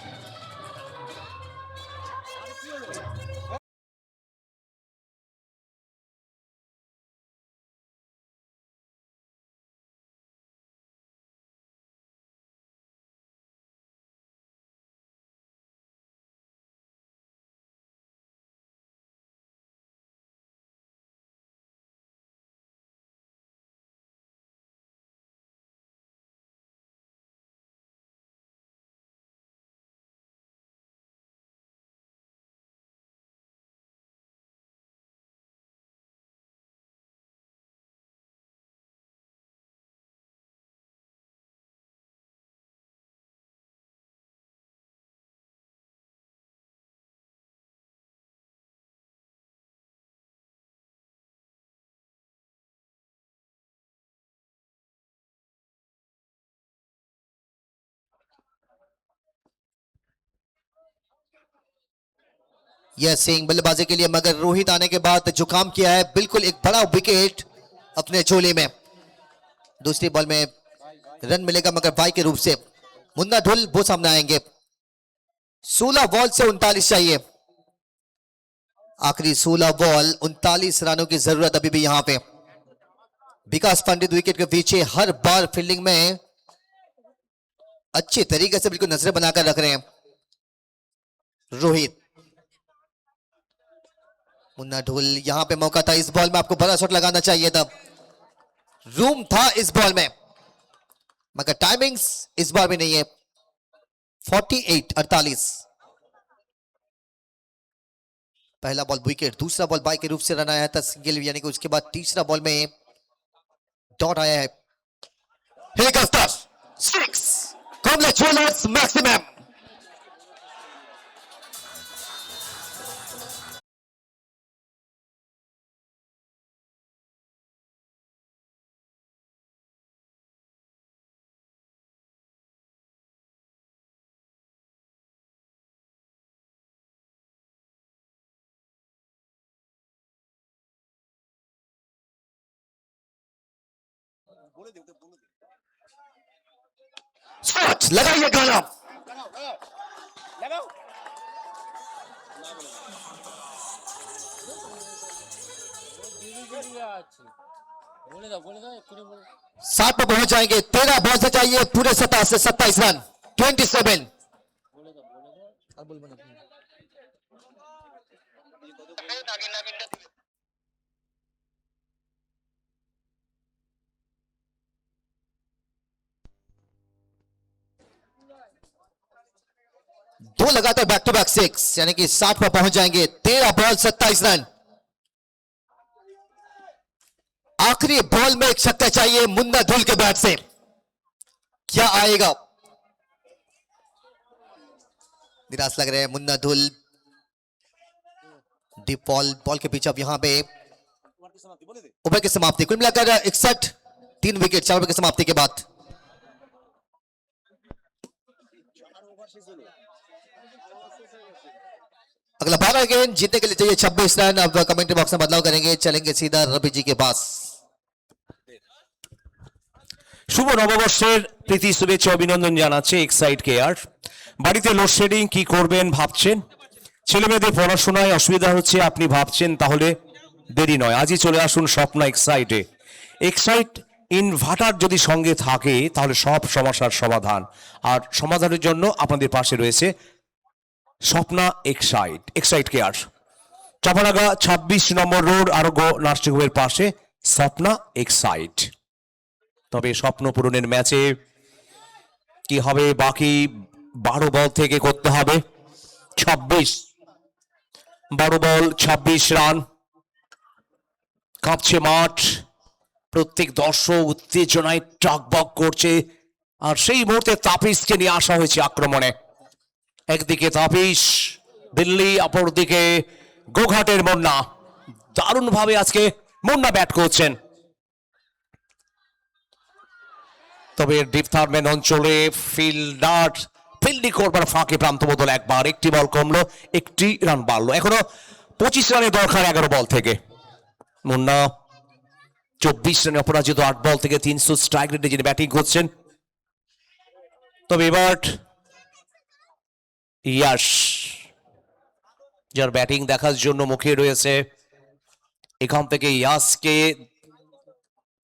यह सिंह बल्लेबाजी के लिए, मगर रोहित आने के बाद जो काम किया है बिल्कुल एक बड़ा विकेट अपने झोले में। दूसरी बॉल में रन मिलेगा मगर बाई के रूप से। मुन्ना ढुल वो सामने आएंगे। 16 बॉल से 39 चाहिए। आखिरी 16 बॉल 39 रनों की जरूरत अभी भी यहां पे। विकास पंडित विकेट के पीछे हर बार फील्डिंग में अच्छे तरीके से बिल्कुल नजरें बनाकर रख रहे हैं। रोहित, मुन्ना ढुल, यहां पे मौका था इस बॉल में, आपको बड़ा शॉट लगाना चाहिए था, रूम था इस बॉल में, मगर टाइमिंग्स इस बार भी नहीं है। 48-48। पहला बॉल विकेट, दूसरा बॉल बाय के रूप से रन आया था सिंगल, यानी कि उसके बाद तीसरा बॉल में डॉट आया है। Here comes touch. 6. Comlet Jewelers maximum. Shot, लगाइए गाना। বলে দাও এক্ষুনি বলে 7 पर पहुंच जाएंगे। 13 बॉल से चाहिए पूरे 27 से 27 रन। 27। আর বলবো না আপনি। दो लगातार बैक टू बैक 6, यानी कि 7 पर पहुंच जाएंगे। 13 बॉल 27 रन। आखिरी बॉल में एक छक्का चाहिए मुन्ना ढुल के बैट से, क्या आएगा? निराश लग रहे हैं Munna Dhull. Deep ball, ball के पीछे अब यहां पे ओवर की समाप्ति, कुल मिलाकर 61, 3 विकेट 4 ओवर की समाप्ति के बाद। अगला बारह गेंद जीतने के लिए चाहिए 26 रन। अब कमेंट्री बॉक्स में बदलाव करेंगे, चलेंगे सीधा रवि जी के पास। শুভ নববর্ষের প্রীতি শুভেচ্ছা অভিনন্দন জানাচ্ছে এক্সাইট কেয়ার। বাড়িতে লোডশেডিং কি করবেন ভাবছেন, ছেলে মেয়েদের পড়াশোনায় অসুবিধা হচ্ছে আপনি ভাবছেন, তাহলে দেরি নয়, আজই চলে আসুন স্বপ্না এক্সাইটে। এক্সাইট ইনভার্টার যদি সঙ্গে থাকে তাহলে সব সমস্যার সমাধান, আর সমাধানের জন্য আপনাদের পাশে রয়েছে স্বপ্না এক্সাইট কেয়ার। চাপাডাঙ্গা 26 নম্বর রোড আরোগ্য নার্সিংহোমের পাশে স্বপ্না এক্সাইট। তবে স্বপ্ন পূরণের ম্যাচে কি হবে, বাকি 12 বল থেকে করতে হবে 26, 12 বল 26 রান। কাঁপছে মাঠ, প্রত্যেক দর্শক উত্তেজনায় টকবক করছে, আর সেই মুহূর্তে তাপিসকে নিয়ে আসা হয়েছে আক্রমণে। একদিকে তাপিস দিল্লি, অপরদিকে গোঘাটের মুন্না। দারুণভাবে আজকে মুন্না ব্যাট করছেন। তবে ডিপথারম্যান অঞ্চলে ফিল্ডিং করবার ফাঁকে প্রান্ত বদল একবার, একটি বল কমলো, একটি রান বাড়লো। এখনো 25 রানের দরকার 11 বল থেকে। মুন্না 24 রানে অপরাজিত, 8 বল থেকে 300 স্ট্রাইক রেটে যিনি ব্যাটিং করছেন। তবে এবার ইয়াশ, যার ব্যাটিং দেখার জন্য মুখে রয়েছে, এখান থেকে ইয়াসকে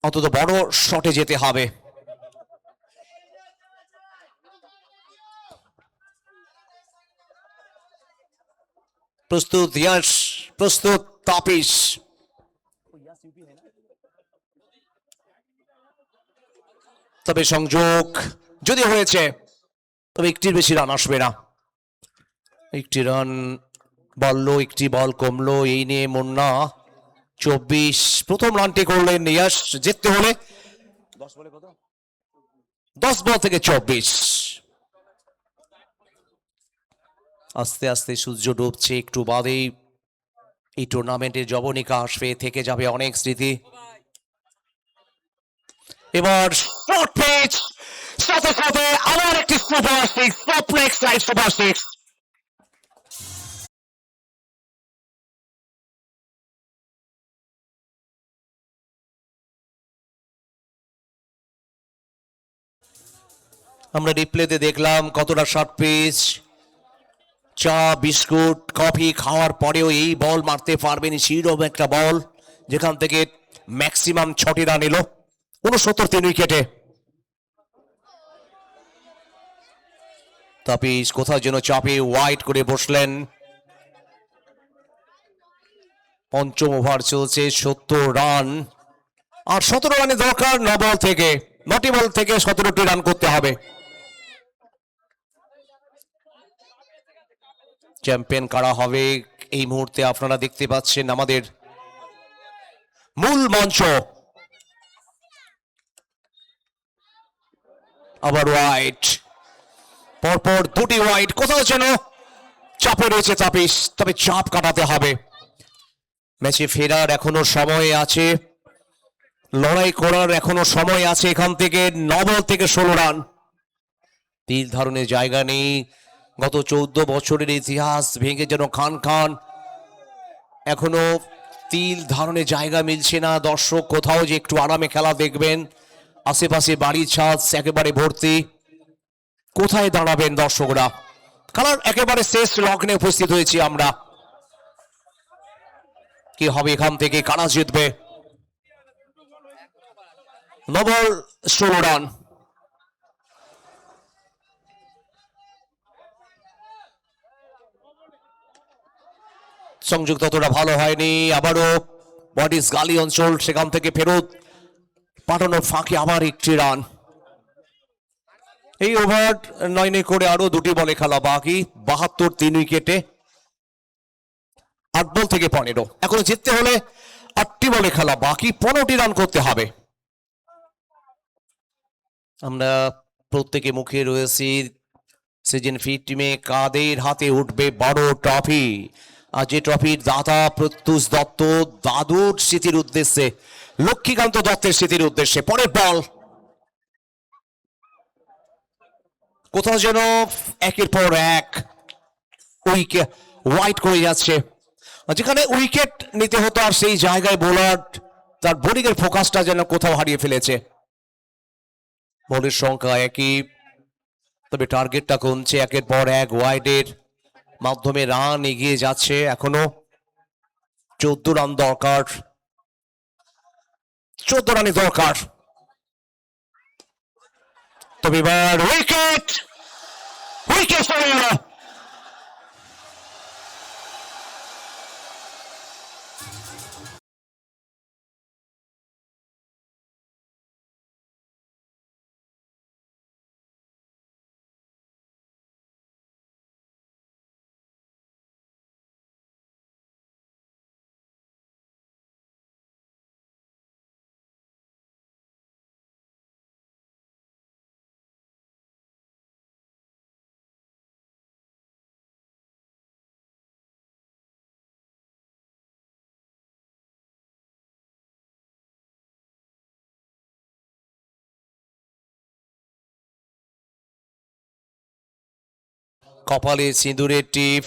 অন্তত বড় শটে যেতে হবে। প্রস্তুত ইয়াশ, প্রস্তুত তাপিস। তবে সংযোগ যদি হয়েছে, তবে একটির বেশি রান আসবে না। একটি রান বাড়লো, একটি বল কমলো, এই নিয়ে মুন্না 24। প্রথম রানটি করলেন ইয়াশ, জিততে হলে 10 বল থেকে 24। আস্তে আস্তে সূর্য ডুবছে, একটু বাদেই এই টুর্নামেন্টের জবনিকা আসবে, থেকে যাবে অনেক স্মৃতি। এবার শর্ট পিচ, সাথে সাথে আবার একটি super six, complex side super six. আমরা রিপ্লেতে দেখলাম কতটা শর্ট পিচ, চা বিস্কুট কফি খাওয়ার পরেও এই বল মারতে পারবেন, সেরকম একটা বল যেখান থেকে ম্যাক্সিমাম 6টি রান এলো। 69 উইকেটে তাপিস কোথাও যেন চাপে ওয়াইড করে বসলেন। পঞ্চম ওভার চলছে, 70 রান, আর 17 রানের দরকার 9 বল থেকে, 9টি বল থেকে 17টি রান করতে হবে। চ্যাম্পিয়ন কারা হবে এই মুহূর্তে আপনারা দেখতে পাচ্ছেন আমাদের মূল মঞ্চ। আবার ওয়াইড, পরপর 2টি ওয়াইড, কোথাও যেন চাপে রয়েছে তাপিস, তবে চাপ কাটাতে হবে। ম্যাচে ফেরার এখনো সময় আছে, লড়াই করার এখনো সময় আছে। এখান থেকে 9 বল থেকে 16 রান, তিল ধারণের জায়গা নেই। গত 14 বছরের ইতিহাস ভেঙে যেন খান খান, এখনো তিল ধারণের জায়গা মিলছে না। দর্শক কোথাও যে একটু আরামে খেলা দেখবেন, আশেপাশে বাড়ির ছাদ একেবারে ভর্তি, কোথায় দাঁড়াবেন দর্শকরা? খেলার একেবারে শেষ লগ্নে উপস্থিত হয়েছি আমরা। কি হবে এখান থেকে, কারা জিতবে? 9 বল 16 রান। সংযোগ ততটা ভালো হয়নি, আবারও বডিস গালি অঞ্চল, সেখান থেকে ফেরত পাঠানোর ফাঁকে আবার 1টি রান। এই ওভার 9 করে আরো 2টি বলে খেলা বাকি, 72 3 উইকেটে, 8 বল থেকে 15। এখন জিততে হলে 8টি বলে খেলা বাকি, 15টি রান করতে হবে। আমরা প্রত্যেকে মুখে রয়েছি সিজন ফিট টিমে কাদের হাতে উঠবে বড় ট্রফি। আর যে ট্রফির দাতা প্রত্যুষ দত্ত দাদুর স্মৃতির উদ্দেশ্যে, লক্ষ্মীকান্ত দত্তের স্মৃতির উদ্দেশ্যে। পরের বল, কোথাও যেন একের পর এক উইকেট ওয়াইড করে যাচ্ছে, যেখানে উইকেট নিতে হতো আর সেই জায়গায় বোলার তার বোলিং এর ফোকাসটা যেন কোথাও হারিয়ে ফেলেছে। বলের সংখ্যা একই, তবে টার্গেটটা কমছে, একের পর এক ওয়াইডের মাধ্যমে রান এগিয়ে যাচ্ছে। এখনো 14 রান দরকার, 14 রানের দরকার। তবে এবার উইকেট, উইকেট চলে গেল। কপালে সিঁদুরের টিপ,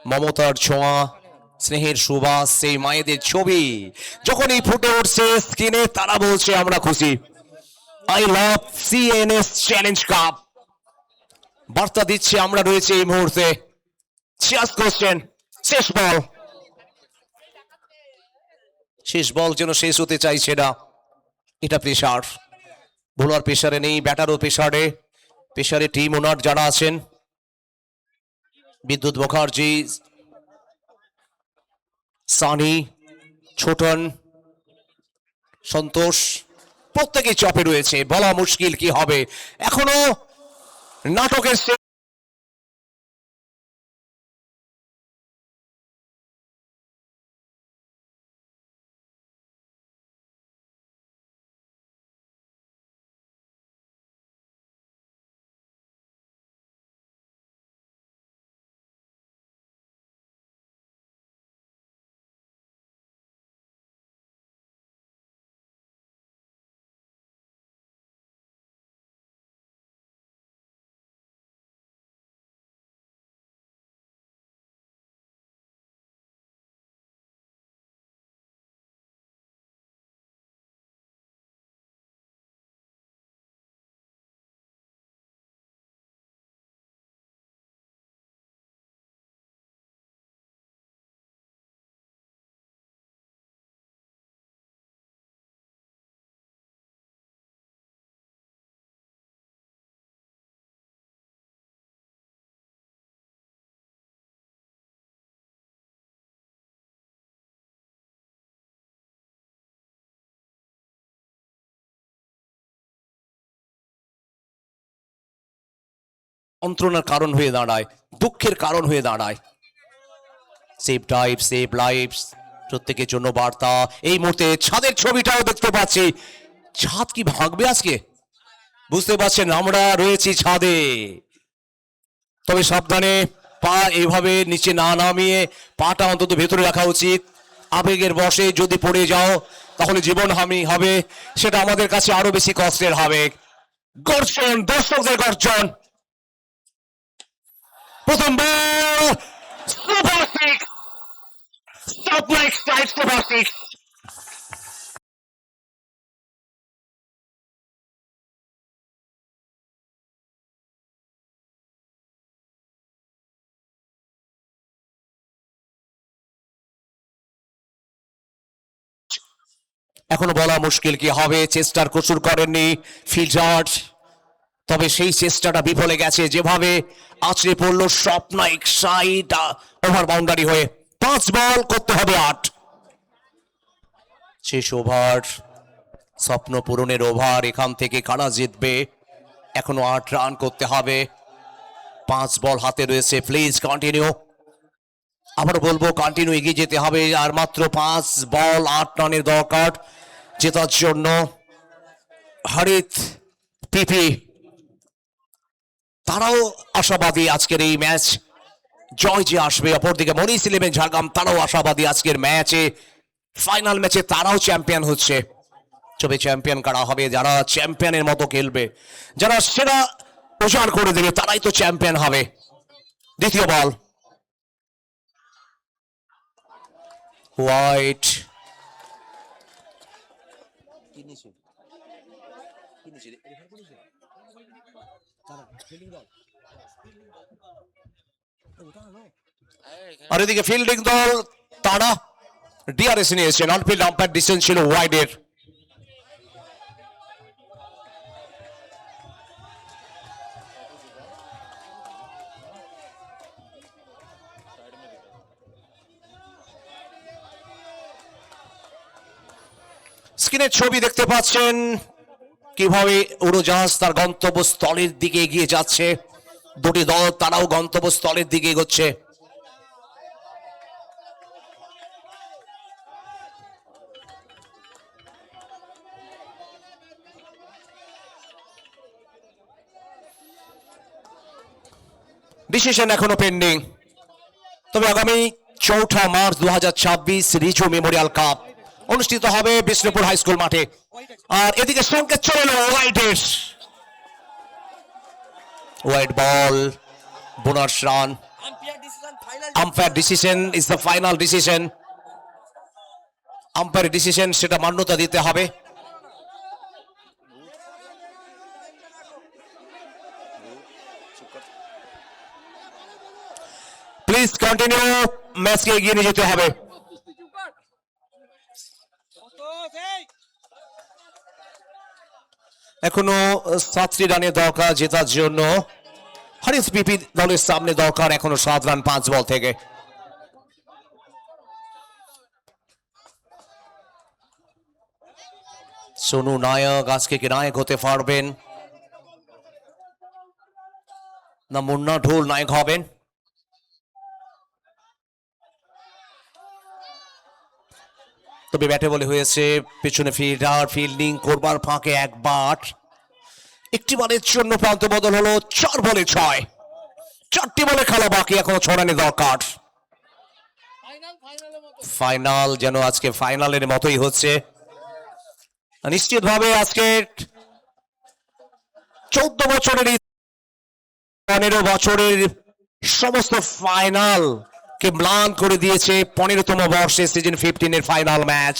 মমতার ছোঁয়া, স্নেহের সুবাস, সেই মায়েদের ছবি যখনই ফুটে উঠছে স্ক্রিনে, তারা বলছে আমরা খুশি। I love CNS challenge cup বার্তা দিচ্ছে আমরা রয়েছে এই মুহূর্তে। শেষ কোশ্চেন, শেষ বল, শেষ বল যেন শেষ হতে চাইছে না। এটা প্রেসার, বোলার প্রেসারে নেই, ব্যাটারও প্রেসারে। প্রেসারে টিম ওনার যারা আছেন, বিদ্যুৎ মুখার্জি, সানি, ছোটন, সন্তোষ, প্রত্যেকেই চাপে রয়েছে। বলা মুশকিল কি হবে, এখনো নাটকের যন্ত্রণার কারণ হয়ে দাঁড়ায়, দুঃখের কারণ হয়ে দাঁড়ায়। সেভ টাইপ, সেভ লাইফ, প্রত্যেকের জন্য বার্তা। এই মুহূর্তে ছাদের ছবিটাও দেখতে পাচ্ছি। ছাদ কি ভাঙবে আজকে? বুঝতে পারছেন আমরা রয়েছি ছাদে, তবে সাবধানে, পা এইভাবে নিচে না নামিয়ে পাটা অন্তত ভেতরে রাখা উচিত। আবেগের বশে যদি পড়ে যাও তাহলে জীবনহানি হবে, সেটা আমাদের কাছে আরো বেশি কষ্টের হবে। গর্জন, দর্শকদের গর্জন। প্রথম ball, super six, stop like strike, super six. এখনো বলা মুশকিল কি হবে, চেষ্টার কসুর করেননি ফিল্ডার, তবে সেই চেষ্টাটা বিফলে গেছে। যেভাবে আছড়ে পড়লো স্বপ্ন এক্সাইট ওভার বাউন্ডারি হয়ে। 5 বল করতে হবে 8। শেষ ওভার, স্বপ্ন পূরণের ওভার। এখান থেকে কারা জিতবে? এখনো 8 রান করতে হবে। 5 বল হাতে রয়েছে। Please continue. আবার বলবো কন্টিনিউ এগিয়ে যেতে হবে। আর মাত্র 5 বল 8 রানের দরকার জেতার জন্য। হরিত, পিপি তারাও আশাবাদী আজকের এই ম্যাচ জয় যে আসবে। অপরদিকে মরিস ইলেভেন ঝাড়গ্রাম তারাও আশাবাদী আজকের ম্যাচে, ফাইনাল ম্যাচে তারাও চ্যাম্পিয়ন হচ্ছে। তবে চ্যাম্পিয়ন কারা হবে? যারা চ্যাম্পিয়নের মতো খেলবে, যারা সেরা উজাড় করে দেবে, তারাই তো চ্যাম্পিয়ন হবে। দ্বিতীয় বল, হোয়াইট, আর এদিকে ফিল্ডিং দল তারা ডিআরএস নিয়েছেন। অনফিল্ড আম্পায়ার ডিসিশন ছিল ওয়াইডের। স্ক্রিনের ছবি দেখতে পাচ্ছেন কিভাবে উড়োজাহাজ তার গন্তব্যস্থলের দিকে এগিয়ে যাচ্ছে। দুটি দল তারাও গন্তব্যস্থলের দিকে এগোচ্ছে। ডিসিশন এখনো পেন্ডিং। তবে আগামী 4 মার্চ 2026 রিজু মেমোরিয়াল কাপ অনুষ্ঠিত হবে বিষ্ণুপুর হাই স্কুল মাঠে। আর এদিকে সংকেত চলে এলো ওয়াইডের। Wide ball, bonus run. Umpire decision is the final decision. Umpire decision সেটা মান্যতা দিতে হবে। প্লিজ কন্টিনিউ, ম্যাচকে এগিয়ে নিয়ে যেতে হবে। এখনো 7টি রানের দরকার জেতার জন্য। হরিস পিপি দলের সামনে দরকার এখনো 7 রান 5 বল থেকে। সোনু নায়ক আজকে কি নায়ক হতে পারবেন, না মুন্না ঢোল নায়ক হবেন? তবে ব্যাটে বলে হয়েছে, পেছনে ফিল্ডার ফিল্ডিং করবার ফাঁকে একবার একটি বলের জন্য প্রান্ত বদল হলো। 4 বলে 6, 4টি বলে খেলা বাকি, এখনো 6 রানের দরকার। ফাইনাল যেন আজকে ফাইনালের মতোই হচ্ছে। নিশ্চিত ভাবে আজকে 14 বছরের 15 বছরের সমস্ত ফাইনাল কে ম্লান করে দিয়েছে 15তম বর্ষে সিজন 15 এর ফাইনাল ম্যাচ।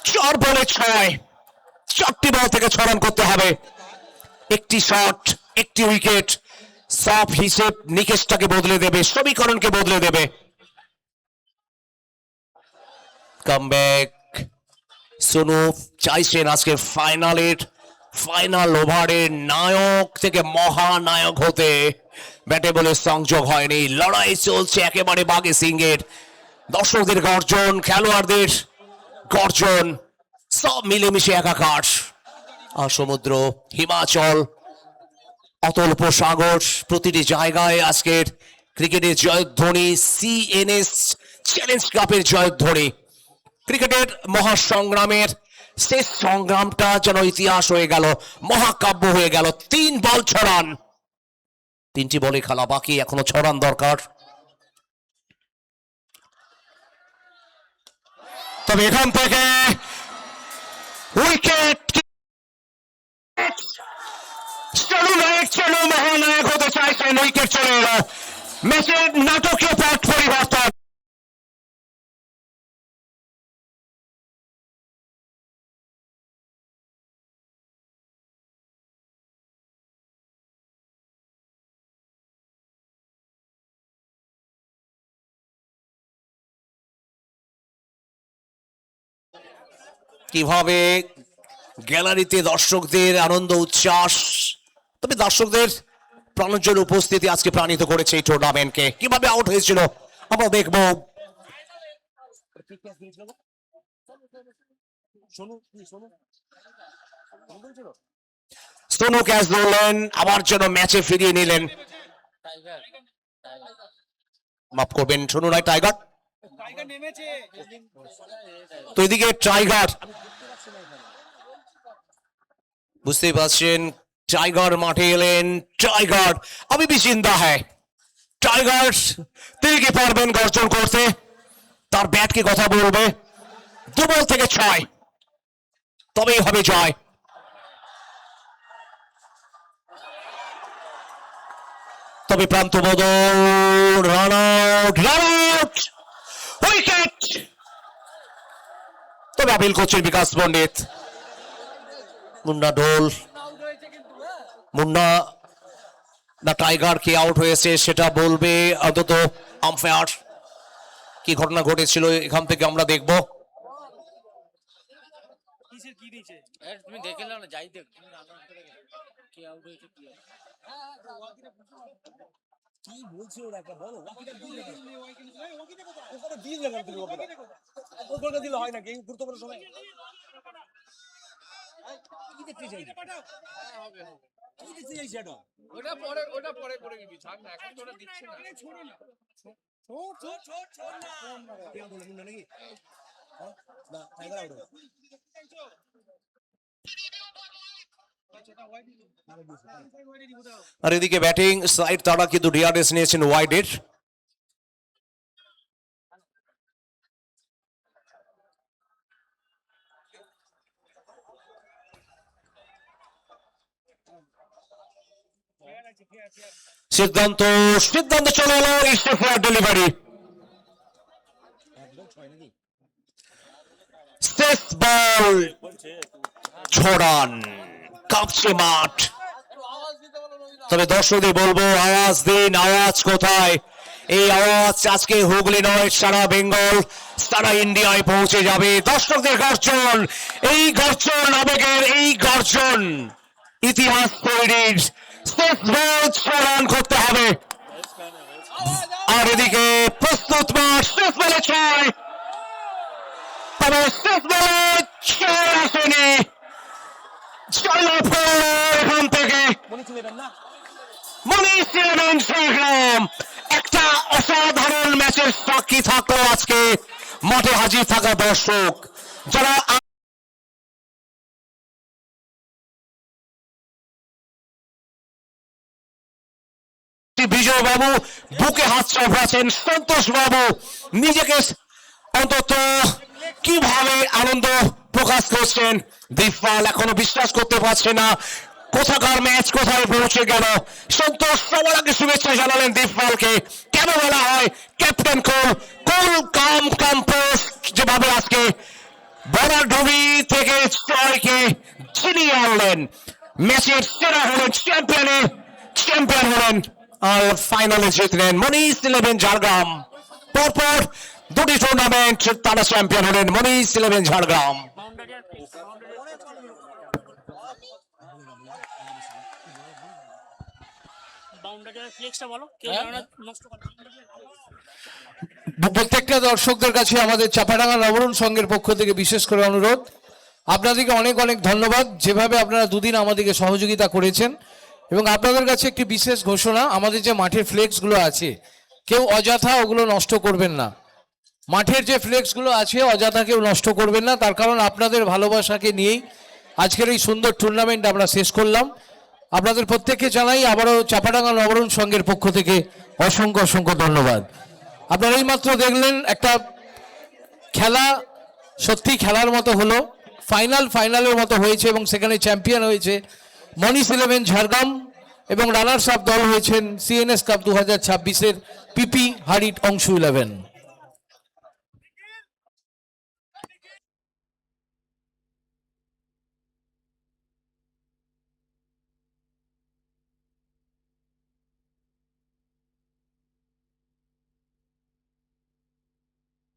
4 বলে 6, 4টি বল থেকে 6 রান করতে হবে। একটি শট, একটি উইকেট সব হিসেব নিকেশটাকে বদলে দেবে, সমীকরণকে বদলে দেবে। কামব্যাক সোনু চাইছেন আজকে ফাইনাল ওভারের নায়ক থেকে মহানায়ক হতে। ব্যাটে বলে সংযোগ হয়নি, লড়াই চলছে একেবারে বাগে সিংহের। দর্শকদের গর্জন, খেলোয়াড়দের গর্জন, সব মিলেমিশে একাকার। আর সমুদ্র, হিমাচল অতল উপসাগর প্রতিটি জায়গায় আজকের ক্রিকেটের জয়ধ্বনি, সিএনএস চ্যালেঞ্জ কাপের জয়ধ্বনি। ক্রিকেটের মহাসংগ্রামের শেষ সংগ্রামটা যেন ইতিহাস হয়ে গেল, মহাকাব্য হয়ে গেল। 3 বল 6 রান, 3টি বলে খেলা বাকি, এখনো 6 রান দরকার। তবে এখান থেকে উইকেট, চলো মহানায়ক হতে চাইছেন, উইকেট চলে এলো। ম্যাচের নাটকীয় পথ পরিবর্তন। কিভাবে গ্যালারিতে দর্শকদের আনন্দ উচ্ছ্বাস, তবে দর্শকদের প্রাণোজ্জ্বল উপস্থিতি আজকে প্রাণিত করেছে এই টুর্নামেন্টকে। কিভাবে আউট হয়েছিল আমরা দেখবো। সোনু ক্যাচ ধরলেন, আবার যেন ম্যাচে ফিরিয়ে নিলেন। মাফ করবেন, সোনু নয়, টাইগার। তো এদিকে টাইগার, বুঝতেই পারছেন টাইগার মাঠে এলেন। টাইগার আমি भी जिंदा है। টাইগার তিনি কি পারবেন গর্জন করতে? তার ব্যাট কি কথা বলবে? 2 বল থেকে 6, তবেই হবে জয়। তবে প্রান্ত বদল, রান আউট, উইকেট। তবে আপিল করছেন বিকাশ পণ্ডিত। মুন্না ঢোল, মুন্না না টাইগার কি আউট হয়েছে সেটা বলবে অন্তত আম্পায়ার। কি ঘটনা ঘটেছিল এখান থেকে আমরা দেখবো। তুমি দেখে নাও না, যাই দেখ কি আউট হয়েছে কি কি বলছে ওরা, একটা বলো। ওয়াকিটা দিয়ে দেবেন তুমি, ওখানে দিলে হয় না, কি গুরুত্বপূর্ণ সময় কি দেখতে চাইছে, কি দেখতে চাইছে এটা? ওটা পরে করে দিবি, থাক না, এখন তো ওটা দিচ্ছে না। ছোট না কেউ বলে মুন্না নাকি? না, টাইগার আউট হবে। আর এদিকে ব্যাটিং সাইড তারা কিন্তু ডিআরএস নিয়েছেন ওয়াইডের। সিদ্ধান্ত চলে এলো, ইস্তেফার ডেলিভারি। শেষ বল, 6 রান, কাঁপছে মাঠ। তবে দর্শকদের বলবো আওয়াজ দিন, আওয়াজ কোথায়? এই আওয়াজ আজকে হুগলি নয়, সারা বেঙ্গল, সারা ইন্ডিয়ায় পৌঁছে যাবে। দর্শকদের গর্জন, এই গর্জন, আবেগের এই গর্জন ইতিহাস তৈরির। শেষ বল, 6 রান করতে হবে। আর এদিকে প্রস্তুত মাঠ, শেষ বলে 6। তবে শেষ বলে 6 আসেনি, এখান থেকে মনিশ ইলেভেন ঝাড়গ্রাম একটা অসাধারণ ম্যাচের সাক্ষী থাকলো আজকে মাঠে হাজির থাকা দর্শক যারা বিজয় বাবু বুকে হাত চাপাচ্ছেন, সন্তোষ বাবু নিজেকে অন্তত কিভাবে আনন্দ প্রকাশ করছেন। দীপপাল এখনো বিশ্বাস করতে পারছে না কোথাকার ম্যাচ কোথায় পৌঁছে গেল। সন্তোষ সবার আগে শুভেচ্ছা জানালেন দীপপালকে। কেন বলা হয় ক্যাপ্টেন কুল কাম কম্পোস্ট, যেভাবে আজকে বলার ডুবি থেকে জয়কে ছিনিয়ে আনলেন, ম্যাচের সেরা হলেন, চ্যাম্পিয়ন হলেন আর ফাইনালে জিতলেন মনিশ ইলেভেন ঝাড়গ্রাম। পরপর 2টি টুর্নামেন্ট তারা চ্যাম্পিয়ন হলেন মনিশ ইলেভেন ঝাড়গ্রাম। প্রত্যেকটা দর্শকদের কাছে আমাদের চাপাডাঙ্গা নবরণ সংঘের পক্ষ থেকে বিশেষ করে অনুরোধ, আপনাদেরকে অনেক অনেক ধন্যবাদ। যেভাবে আপনারা 2 দিন আমাদেরকে সহযোগিতা করেছেন এবং আপনাদের কাছে একটি বিশেষ ঘোষণা, আমাদের যে মাঠের ফ্লেক্সগুলো আছে কেউ অযথা ওগুলো নষ্ট করবেন না। মাঠের যে ফ্লেক্সগুলো আছে অযথা কেউ নষ্ট করবেন না, তার কারণ আপনাদের ভালোবাসাকে নিয়েই আজকের এই সুন্দর টুর্নামেন্ট আমরা শেষ করলাম। আপনাদের প্রত্যেককে জানাই আবারও চাপাডাঙ্গা নবরণ সংঘের পক্ষ থেকে অসংখ্য অসংখ্য ধন্যবাদ। আপনারা এই মাত্র দেখলেন একটা খেলা সত্যি খেলার মতো হলো, ফাইনালের মতো হয়েছে এবং সেখানে চ্যাম্পিয়ন হয়েছে মনীষ 11 ঝাড়গ্রাম এবং রানার্স আপ দল হয়েছেন সিএনএস কাপ 2026-এর পিপি হারিট অংশু 11।